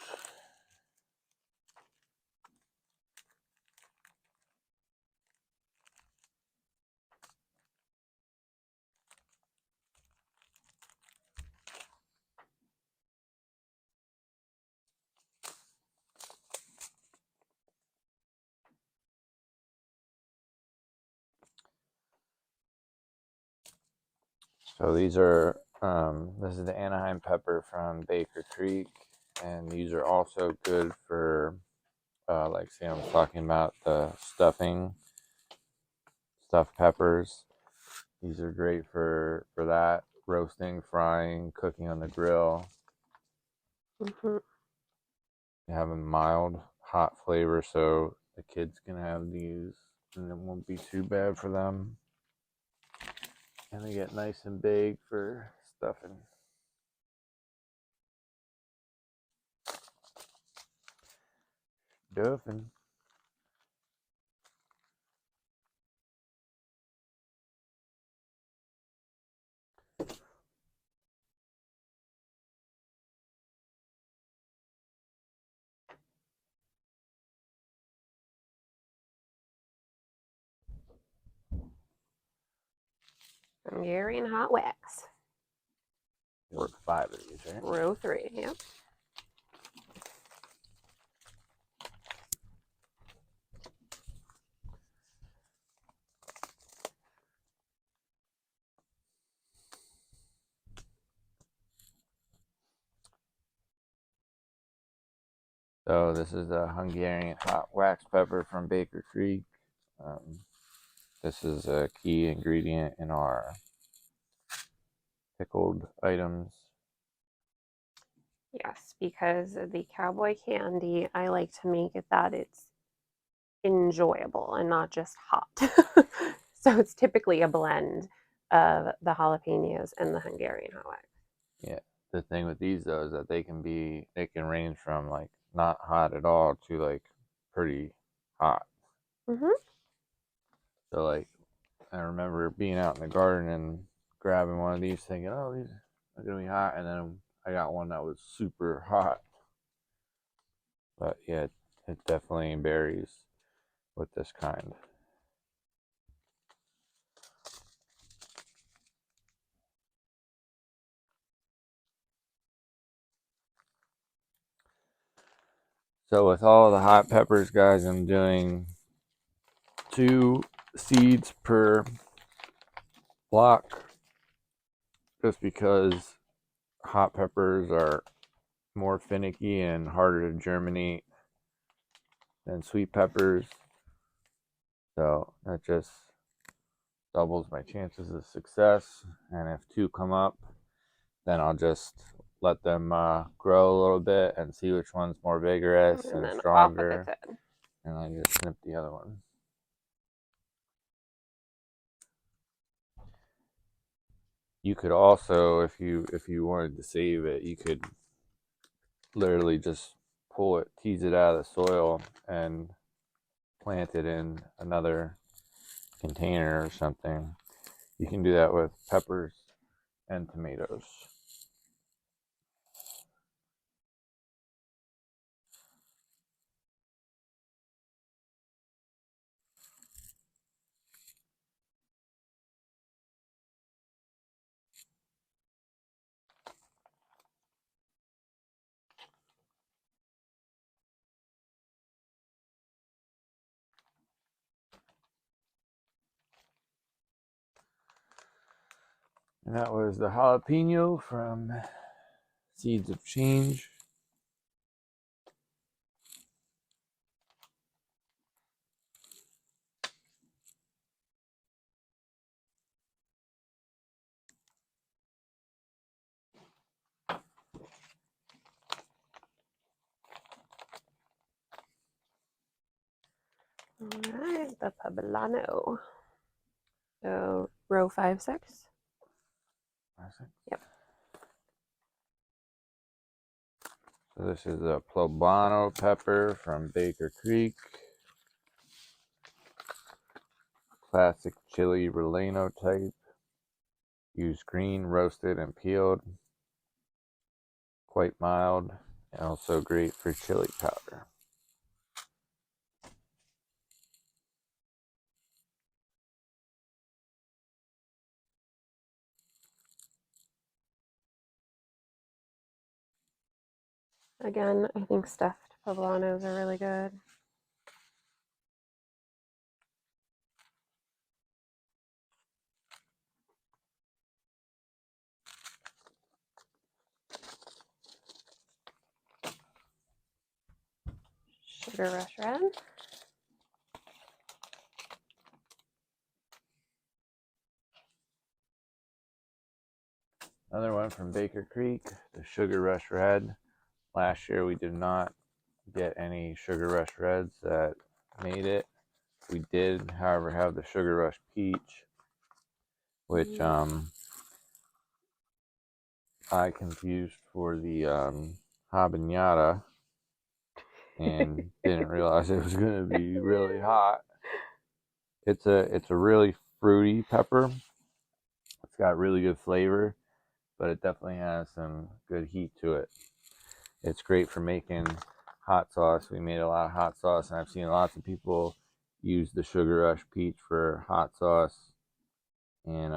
Speaker 2: So these are, this is the Anaheim pepper from Baker Creek, and these are also good for, like Sam was talking about, the stuffed peppers. These are great for that, roasting, frying, cooking on the grill.
Speaker 1: Mm-hmm.
Speaker 2: They have a mild, hot flavor, so the kids can have these, and it won't be too bad for them. And they get nice and big for stuffing. Stuffing.
Speaker 1: Hungarian hot wax.
Speaker 2: There were 5 of these, right?
Speaker 1: Row 3, yep.
Speaker 2: So this is a Hungarian hot wax pepper from Baker Creek. This is a key ingredient in our pickled items.
Speaker 1: Yes, because the cowboy candy, I like to make it that it's enjoyable and not just hot. So it's typically a blend of the jalapenos and the Hungarian hot wax.
Speaker 2: Yeah. The thing with these though is that they can range from like not hot at all to like pretty hot.
Speaker 1: Mm-hmm.
Speaker 2: So like I remember being out in the garden and grabbing one of these thinking, oh, these are gonna be hot, and then I got one that was super hot. But yeah, it definitely varies with this kind. So with all the hot peppers, guys, I'm doing 2 seeds per block, just because hot peppers are more finicky and harder to germinate than sweet peppers. So that just doubles my chances of success. And if 2 come up, then I'll just let them grow a little bit and see which one's more vigorous
Speaker 1: And
Speaker 2: and
Speaker 1: then off with
Speaker 2: stronger.
Speaker 1: its head.
Speaker 2: And I just snip the other one. You could also, if you wanted to save it, you could literally just pull it, tease it out of the soil, and plant it in another container or something. You can do that with peppers and tomatoes. And that was the jalapeno from Seeds of Change.
Speaker 1: All right, the poblano. So row 5, 6. Yep.
Speaker 2: So this is a poblano pepper from Baker Creek. Classic chili relleno type. Use green, roasted, and peeled. Quite mild, and also great for chili powder.
Speaker 1: Again, I think stuffed poblanos are really good. Sugar Rush Red.
Speaker 2: Another one from Baker Creek, the Sugar Rush Red. Last year we did not get any Sugar Rush Reds that made it. We did, however, have the Sugar Rush Peach, which I confused for the habanada and didn't realize it was going to be really hot. It's a really fruity pepper. It's got really good flavor, but it definitely has some good heat to it. It's great for making hot sauce. We made a lot of hot sauce, and I've seen lots of people use the Sugar Rush Peach for hot sauce. And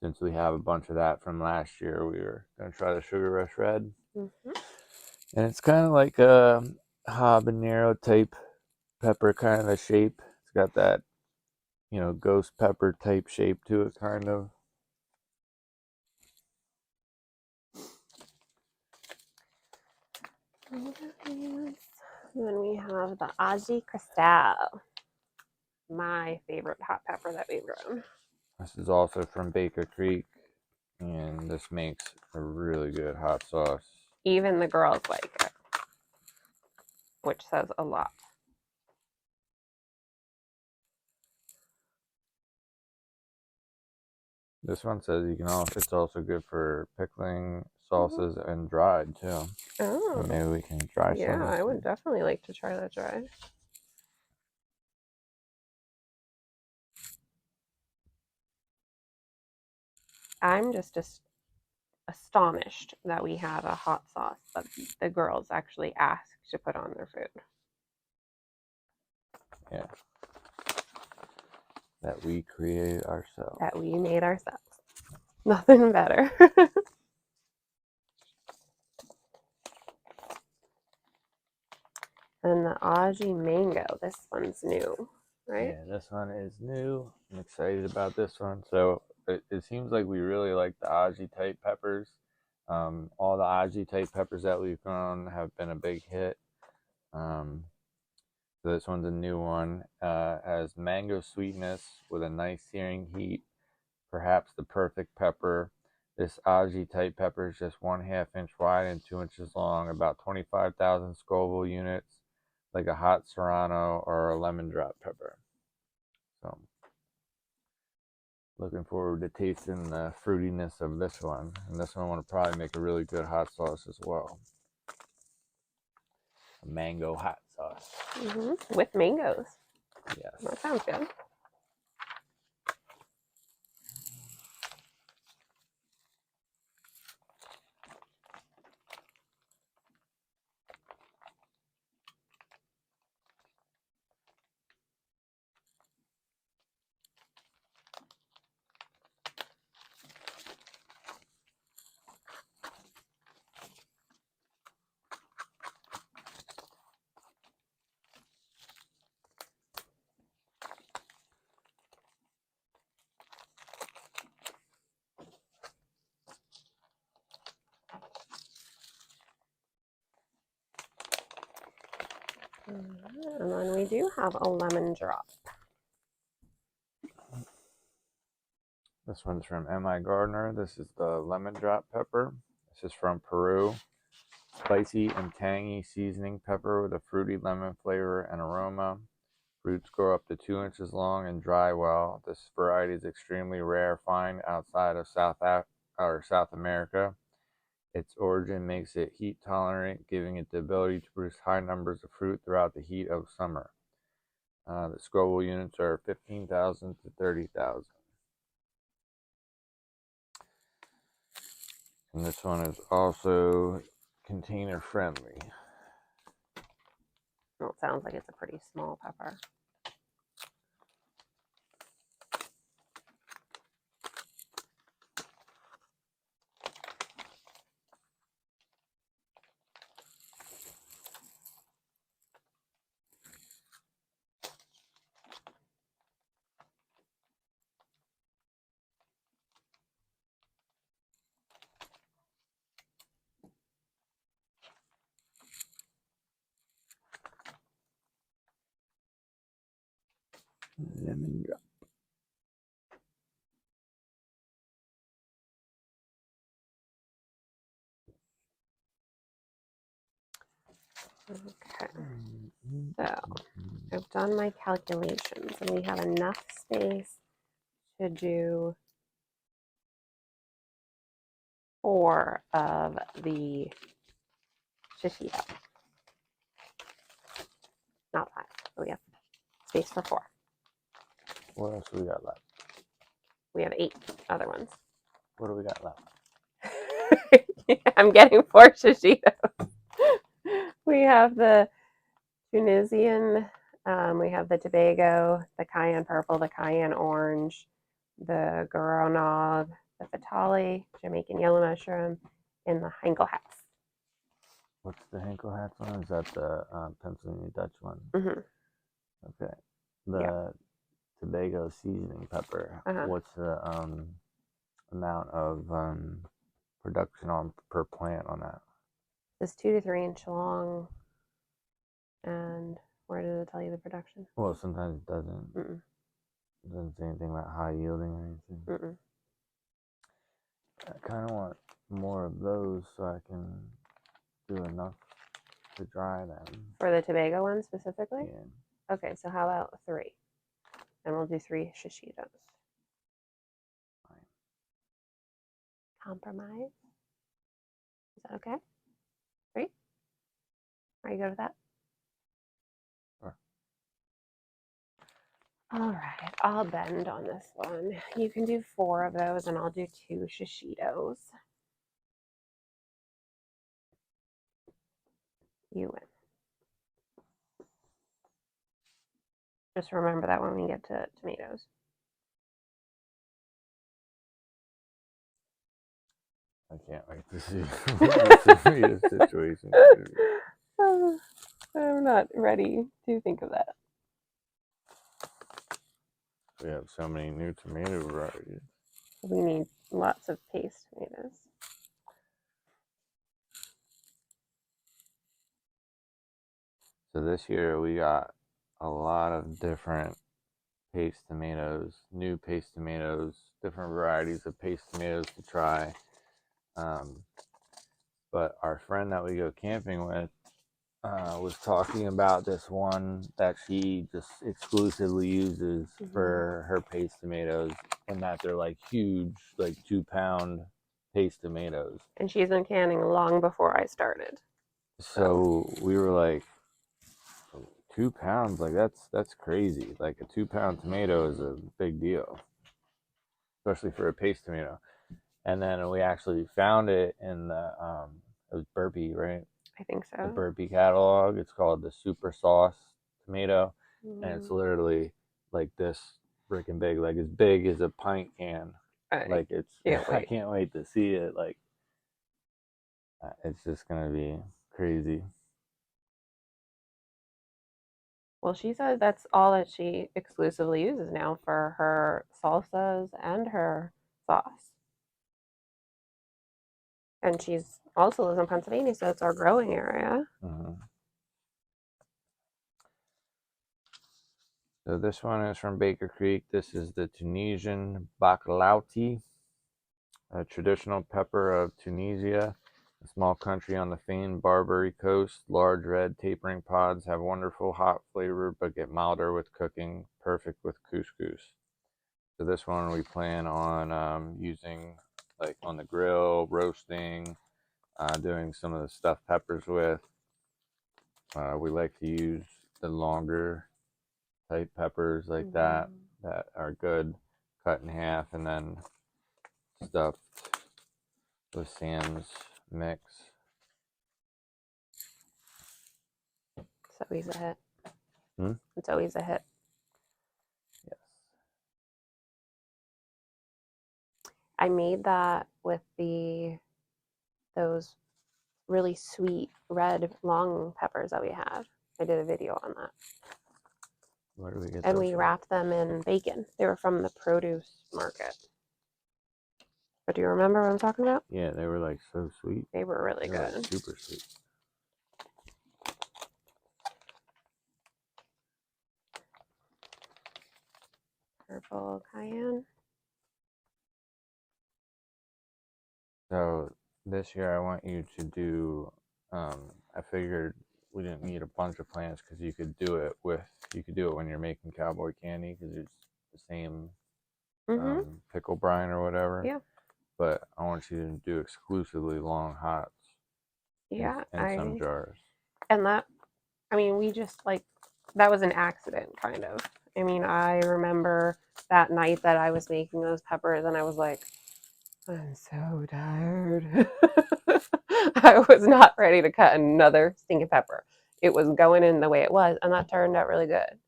Speaker 2: since we have a bunch of that from last year, we were going to try the Sugar Rush Red.
Speaker 1: Mm-hmm.
Speaker 2: And it's kind of like a habanero type pepper kind of a shape. It's got that, ghost pepper type shape to it, kind of.
Speaker 1: Then we have the Aji Cristal, my favorite hot pepper that we've grown.
Speaker 2: This is also from Baker Creek, and this makes a really good hot sauce.
Speaker 1: Even the girls like it, which says a lot.
Speaker 2: This one says it's also good for pickling sauces and dried too.
Speaker 1: Oh,
Speaker 2: So maybe we can dry some.
Speaker 1: Yeah, I would definitely like to try that dried. I'm just astonished that we have a hot sauce that the girls actually ask to put on their food.
Speaker 2: Yeah. That we created ourselves.
Speaker 1: That we made ourselves. Nothing better. And the Aji Mango. This one's new, right?
Speaker 2: Yeah, this one is new. I'm excited about this one. So it seems like we really like the Aji type peppers. All the Aji type peppers that we've grown have been a big hit. So this one's a new one. Has mango sweetness with a nice searing heat. Perhaps the perfect pepper. This Aji type pepper is just 1/2 inch wide and 2 inches long, about 25,000 Scoville units, like a hot serrano or a lemon drop pepper. So, looking forward to tasting the fruitiness of this one. And this one will probably make a really good hot sauce as well. A mango hot sauce.
Speaker 1: With mangoes.
Speaker 2: Yes.
Speaker 1: That sounds good. And then we do have a lemon drop.
Speaker 2: This one's from M.I. Gardner. This is the lemon drop pepper. This is from Peru. Spicy and tangy seasoning pepper with a fruity lemon flavor and aroma. Roots grow up to 2 inches long and dry well. This variety is extremely rare find outside of South America. Its origin makes it heat tolerant, giving it the ability to produce high numbers of fruit throughout the heat of summer. The Scoville units are 15,000 to 30,000. And this one is also container friendly.
Speaker 1: Well, it sounds like it's a pretty small pepper.
Speaker 2: Lemon drop.
Speaker 1: Okay, so I've done my calculations and we have enough space to do 4 of the shishito. Not 5, but we have space for 4.
Speaker 2: What else do we got left?
Speaker 1: We have 8 other ones.
Speaker 2: What do we got left?
Speaker 1: I'm getting 4 shishitos. We have the Tunisian, we have the Tobago, the Cayenne Purple, the Cayenne Orange, the Goronog, the Fatale, Jamaican Yellow Mushroom, and the Henkel Hats.
Speaker 2: What's the Henkel Hats one? Is that the Pennsylvania Dutch one?
Speaker 1: Mm-hmm.
Speaker 2: Okay. The Tobago seasoning pepper. What's the amount of production on per plant on that?
Speaker 1: It's 2 to 3 inch long. And where did it tell you the production?
Speaker 2: Well, sometimes it doesn't.
Speaker 1: Mm-mm.
Speaker 2: It doesn't say anything about high yielding or anything.
Speaker 1: Mm-mm.
Speaker 2: I kind of want more of those so I can do enough to dry them.
Speaker 1: For the Tobago one specifically?
Speaker 2: Yeah.
Speaker 1: Okay, so how about 3? And we'll do 3 shishitos.
Speaker 2: Fine.
Speaker 1: Compromise? Is that okay? 3? Are you good with that?
Speaker 2: Sure.
Speaker 1: All right, I'll bend on this one. You can do 4 of those and I'll do 2 shishitos. You win. Just remember that when we get to tomatoes.
Speaker 2: I can't wait to see what the tomato situation is.
Speaker 1: I'm not ready to think of that.
Speaker 2: We have so many new tomato varieties.
Speaker 1: We need lots of paste tomatoes.
Speaker 2: So this year we got a lot of different paste tomatoes, new paste tomatoes, different varieties of paste tomatoes to try. But our friend that we go camping with was talking about this one that she just exclusively uses for her paste tomatoes, and that they're like huge, like 2-pound paste tomatoes.
Speaker 1: And she's been canning long before I started.
Speaker 2: So we were like, 2 pounds, like that's crazy. Like a 2-pound tomato is a big deal, especially for a paste tomato. And then we actually found it in the it was Burpee, right?
Speaker 1: I think so.
Speaker 2: The Burpee catalog. It's called the Super Sauce tomato, and it's literally like this freaking big, as big as a pint can. Like it's, I can't wait to see it. Like it's just gonna be crazy.
Speaker 1: Well, she said that's all that she exclusively uses now for her salsas and her sauce. And she's also lives in Pennsylvania, so it's our growing area.
Speaker 2: So this one is from Baker Creek. This is the Tunisian baklauti, a traditional pepper of Tunisia. A small country on the famed Barbary coast, large red tapering pods have wonderful hot flavor but get milder with cooking, perfect with couscous. So this one we plan on using like on the grill, roasting, doing some of the stuffed peppers with. We like to use the longer type peppers like that are good, cut in half and then stuffed with Sam's mix.
Speaker 1: It's always a hit.
Speaker 2: Hmm?
Speaker 1: It's always a hit.
Speaker 2: Yes.
Speaker 1: I made that with those really sweet red long peppers that we had. I did a video on that.
Speaker 2: Where do we get
Speaker 1: And
Speaker 2: those
Speaker 1: we
Speaker 2: from?
Speaker 1: wrapped them in bacon. They were from the produce market. But do you remember what I'm talking about?
Speaker 2: Yeah, they were like so sweet.
Speaker 1: They were really
Speaker 2: They were
Speaker 1: good.
Speaker 2: like super sweet.
Speaker 1: Purple cayenne.
Speaker 2: So this year I want you to do. I figured we didn't need a bunch of plants because you could do it when you're making cowboy candy because it's the same pickle brine or whatever.
Speaker 1: Yeah.
Speaker 2: But I want you to do exclusively long hots.
Speaker 1: Yeah.
Speaker 2: In some jars.
Speaker 1: And that, I mean, we just like, that was an accident kind of. I mean, I remember that night that I was making those peppers and I was like, I'm so tired. I was not ready to cut another stinking pepper. It was going in the way it was, and that turned out really good.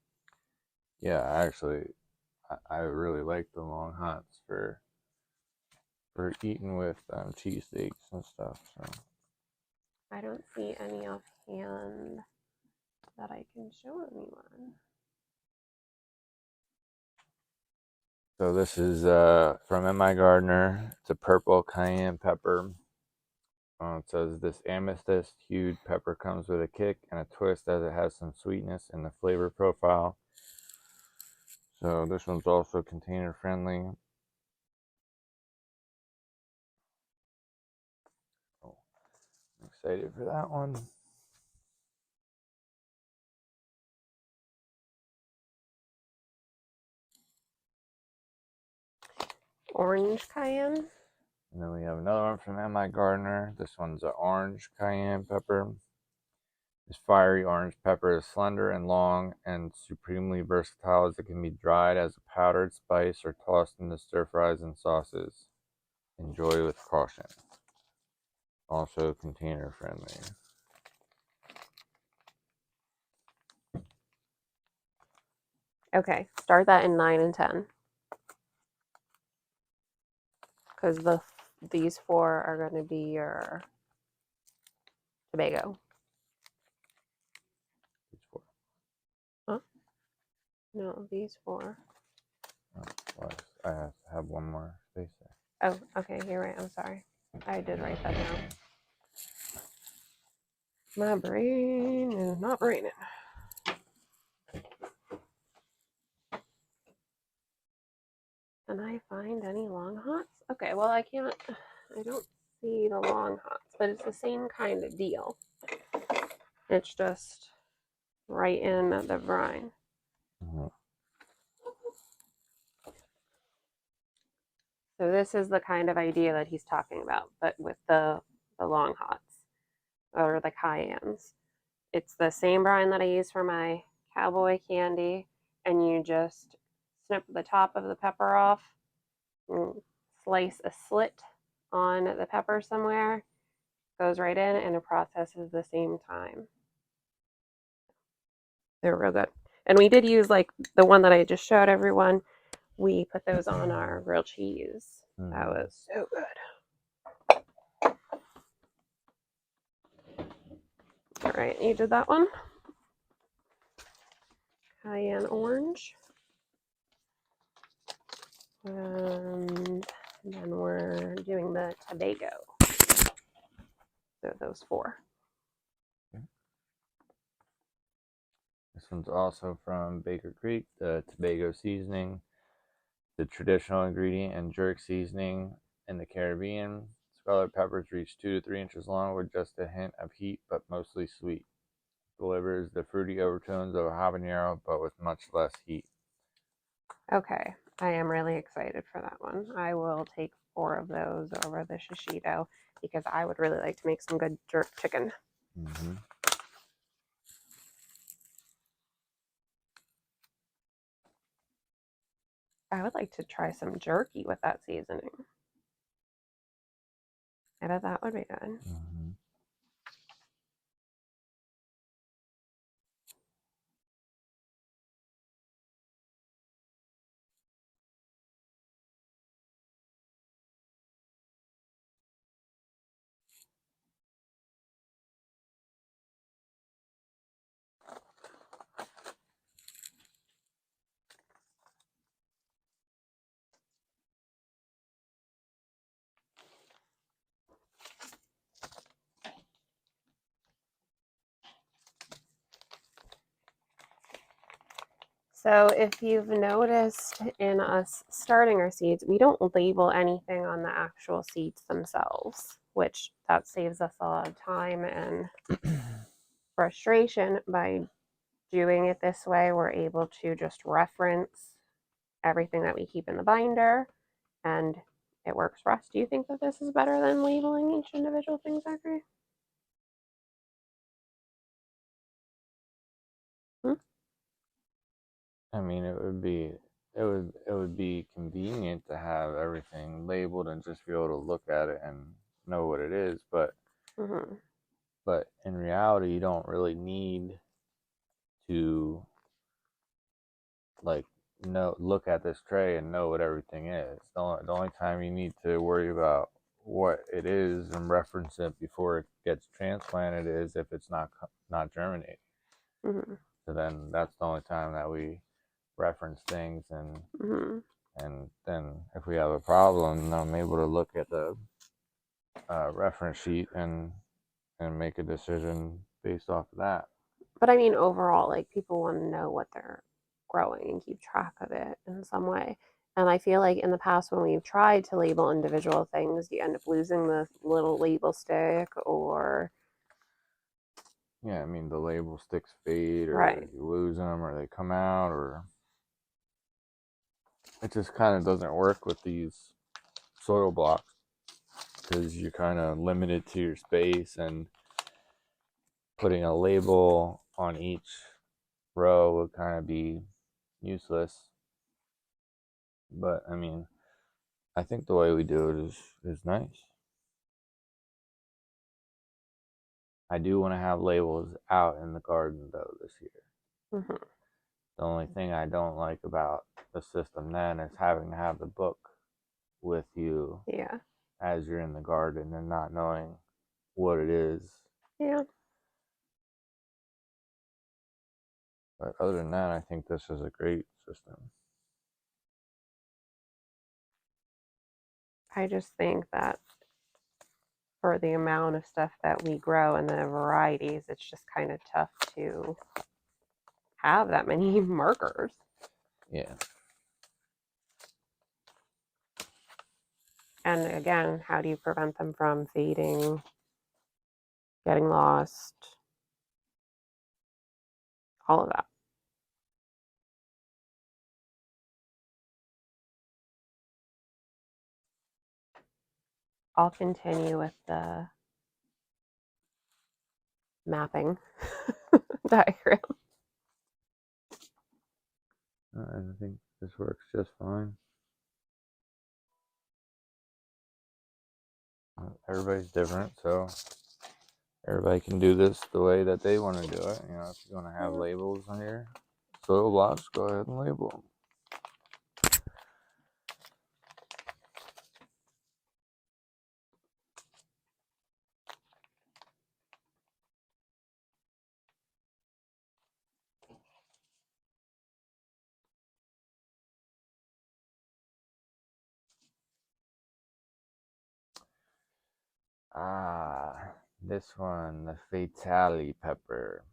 Speaker 2: Yeah, actually, I really like the long hots for eating with cheesesteaks and stuff. So
Speaker 1: I don't see any offhand that I can show anyone.
Speaker 2: So this is from M.I. Gardner. It's a purple cayenne pepper. It says this amethyst hued pepper comes with a kick and a twist as it has some sweetness in the flavor profile. So this one's also container friendly. Oh, I'm excited for that one.
Speaker 1: Orange cayenne.
Speaker 2: And then we have another one from M.I. Gardner. This one's an orange cayenne pepper. This fiery orange pepper is slender and long and supremely versatile as it can be dried as a powdered spice or tossed into stir fries and sauces. Enjoy with caution. Also container friendly.
Speaker 1: Okay, start that in 9 and 10. Because these 4 are going to be your Tobago.
Speaker 2: These 4.
Speaker 1: Huh? No, these 4.
Speaker 2: Oh, well, I have to have one more space there.
Speaker 1: Oh, okay, you're right. I'm sorry. I did write that down. My brain is not braining. Can I find any long hots? Okay, well, I don't see the long hots, but it's the same kind of deal. It's just right in the brine.
Speaker 2: Mm-hmm.
Speaker 1: So this is the kind of idea that he's talking about, but with the long hots or the cayennes. It's the same brine that I use for my cowboy candy, and you just snip the top of the pepper off, and slice a slit on the pepper somewhere, goes right in, and it processes the same time. They're real good. And we did use like the one that I just showed everyone. We put those on our grilled cheese. That was so good. All right, you did that one. Cayenne orange. And then we're doing the Tobago. So those 4.
Speaker 2: This one's also from Baker Creek, the Tobago seasoning, the traditional ingredient in jerk seasoning in the Caribbean. It's Scarlet peppers reach 2 to 3 inches long with just a hint of heat, but mostly sweet. Delivers the fruity overtones of a habanero, but with much less heat.
Speaker 1: Okay, I am really excited for that one. I will take 4 of those over the shishito because I would really like to make some good jerk chicken.
Speaker 2: Mm-hmm.
Speaker 1: I would like to try some jerky with that seasoning. I bet that would be good.
Speaker 2: Mm-hmm.
Speaker 1: So if you've noticed in us starting our seeds, we don't label anything on the actual seeds themselves, which that saves us a lot of time and frustration. By doing it this way, we're able to just reference everything that we keep in the binder, and it works for us. Do you think that this is better than labeling each individual thing, Zachary? Hmm?
Speaker 2: I mean, it would be convenient to have everything labeled and just be able to look at it and know what it is, but
Speaker 1: Mm-hmm.
Speaker 2: but in reality, you don't really need to like look at this tray and know what everything is. The only time you need to worry about what it is and reference it before it gets transplanted is if it's not germinating.
Speaker 1: Mm-hmm.
Speaker 2: So then that's the only time that we reference things,
Speaker 1: Mm-hmm.
Speaker 2: and then if we have a problem, then I'm able to look at the reference sheet and make a decision based off of that.
Speaker 1: But I mean, overall, like people want to know what they're growing and keep track of it in some way. And I feel like in the past, when we've tried to label individual things, you end up losing the little label stick or.
Speaker 2: Yeah, I mean the label sticks fade, or
Speaker 1: Right.
Speaker 2: you lose them, or they come out, or it just kind of doesn't work with these soil blocks because you're kind of limited to your space, and putting a label on each row would kind of be useless. But I mean, I think the way we do it is nice. I do want to have labels out in the garden though this year.
Speaker 1: Mm-hmm.
Speaker 2: The only thing I don't like about the system then is having to have the book with you
Speaker 1: Yeah.
Speaker 2: as you're in the garden and not knowing what it is.
Speaker 1: Yeah.
Speaker 2: But other than that, I think this is a great system.
Speaker 1: I just think that for the amount of stuff that we grow and the varieties, it's just kind of tough to have that many markers.
Speaker 2: Yeah.
Speaker 1: And again, how do you prevent them from fading, getting lost, all of that? I'll continue with the mapping diagram.
Speaker 2: I think this works just fine. Everybody's different, so everybody can do this the way that they want to do it. You know, if you want to have labels on your soil blocks, go ahead and label them. This one, the Fatali pepper,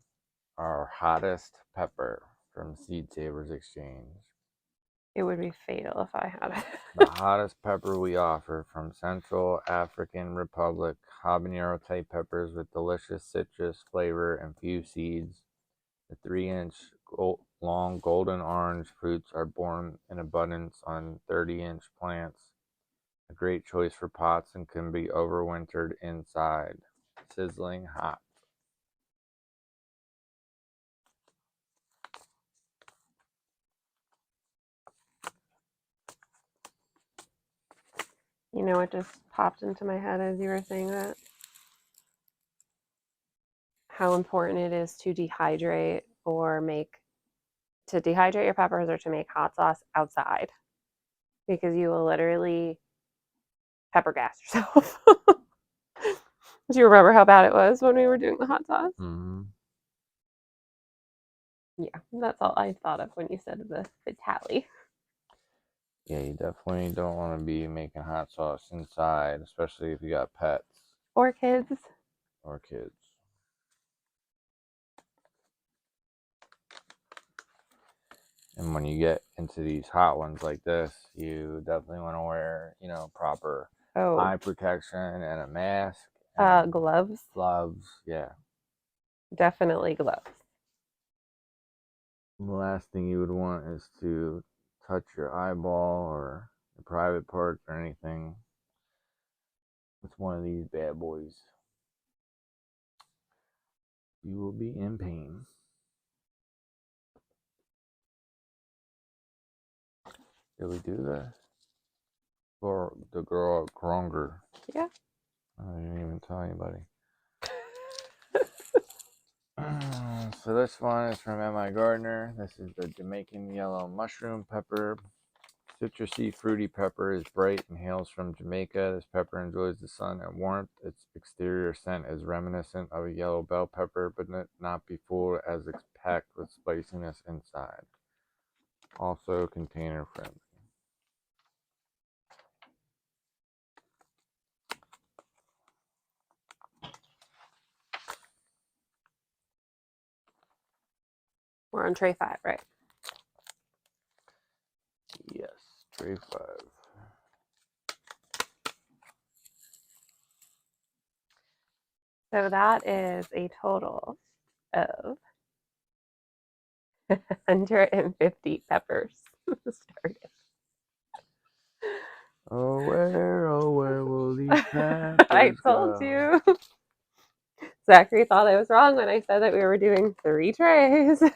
Speaker 2: our hottest pepper from Seed Savers Exchange.
Speaker 1: It would be fatal if I had it.
Speaker 2: The hottest pepper we offer from Central African Republic, habanero type peppers with delicious citrus flavor and few seeds. The 3-inch long golden orange fruits are born in abundance on 30-inch plants. A great choice for pots and can be overwintered inside. Sizzling hot.
Speaker 1: You know what just popped into my head as you were saying that? How important it is to dehydrate your peppers or to make hot sauce outside, because you will literally pepper gas yourself. Do you remember how bad it was when we were doing the hot sauce?
Speaker 2: Mm-hmm.
Speaker 1: Yeah, that's all I thought of when you said the fatale.
Speaker 2: Yeah, you definitely don't want to be making hot sauce inside, especially if you got pets.
Speaker 1: Or kids.
Speaker 2: Or kids. And when you get into these hot ones like this, you definitely want to wear, proper eye protection and a mask. And
Speaker 1: gloves.
Speaker 2: Gloves, yeah.
Speaker 1: Definitely gloves.
Speaker 2: The last thing you would want is to touch your eyeball or the private parts or anything with one of these bad boys. You will be in pain. Did we do this? Or the girl at Kronger?
Speaker 1: Yeah.
Speaker 2: I didn't even tell anybody. So this one is from M.I. Gardner. This is the Jamaican yellow mushroom pepper. Citrusy, fruity pepper is bright and hails from Jamaica. This pepper enjoys the sun and warmth. Its exterior scent is reminiscent of a yellow bell pepper, but not be fooled as it's packed with spiciness inside. Also container friendly.
Speaker 1: We're on tray 5, right?
Speaker 2: Yes, tray 5.
Speaker 1: So that is a total of 150 peppers started.
Speaker 2: Oh, where will these peppers
Speaker 1: I told you. Zachary thought I was wrong when I said that we were doing 3 trays. So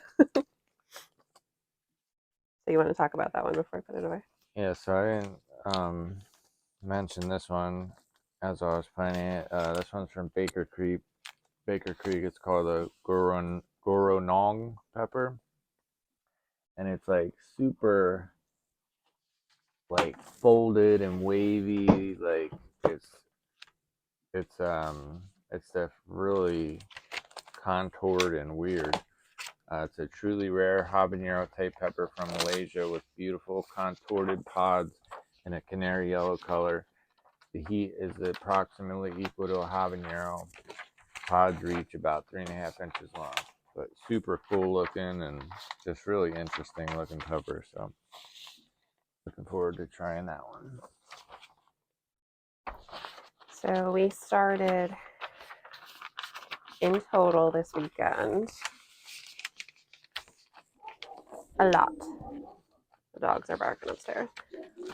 Speaker 1: you want to talk about that one before I put it away?
Speaker 2: Yeah, so I didn't mention this one as I was planning it. This one's from Baker Creek. It's called the Goronong pepper. And it's like super like folded and wavy. Like it's really contoured and weird. It's a truly rare habanero type pepper from Malaysia with beautiful contoured pods in a canary yellow color. The heat is approximately equal to a habanero. Pods reach about 3.5 inches long, but super cool looking and just really interesting looking pepper. So looking forward to trying that one.
Speaker 1: So we started in total this weekend a lot. The dogs are barking upstairs.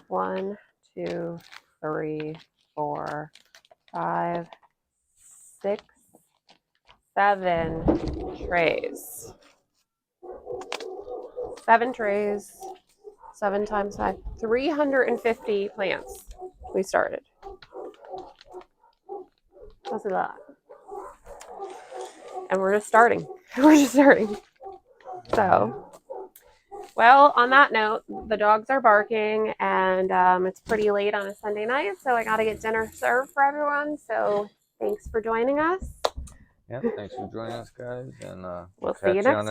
Speaker 1: 1, 2, 3, 4, 5, 6, 7 trays. 7 trays, 7 times 5, 350 plants we started. That's a lot. And we're just starting. So, well, on that note, the dogs are barking and it's pretty late on a Sunday night, so I got to get dinner served for everyone. So thanks for joining us.
Speaker 2: Yep, thanks for joining us, guys, and
Speaker 1: We'll
Speaker 2: catch
Speaker 1: see you
Speaker 2: you
Speaker 1: next
Speaker 2: on the
Speaker 1: time.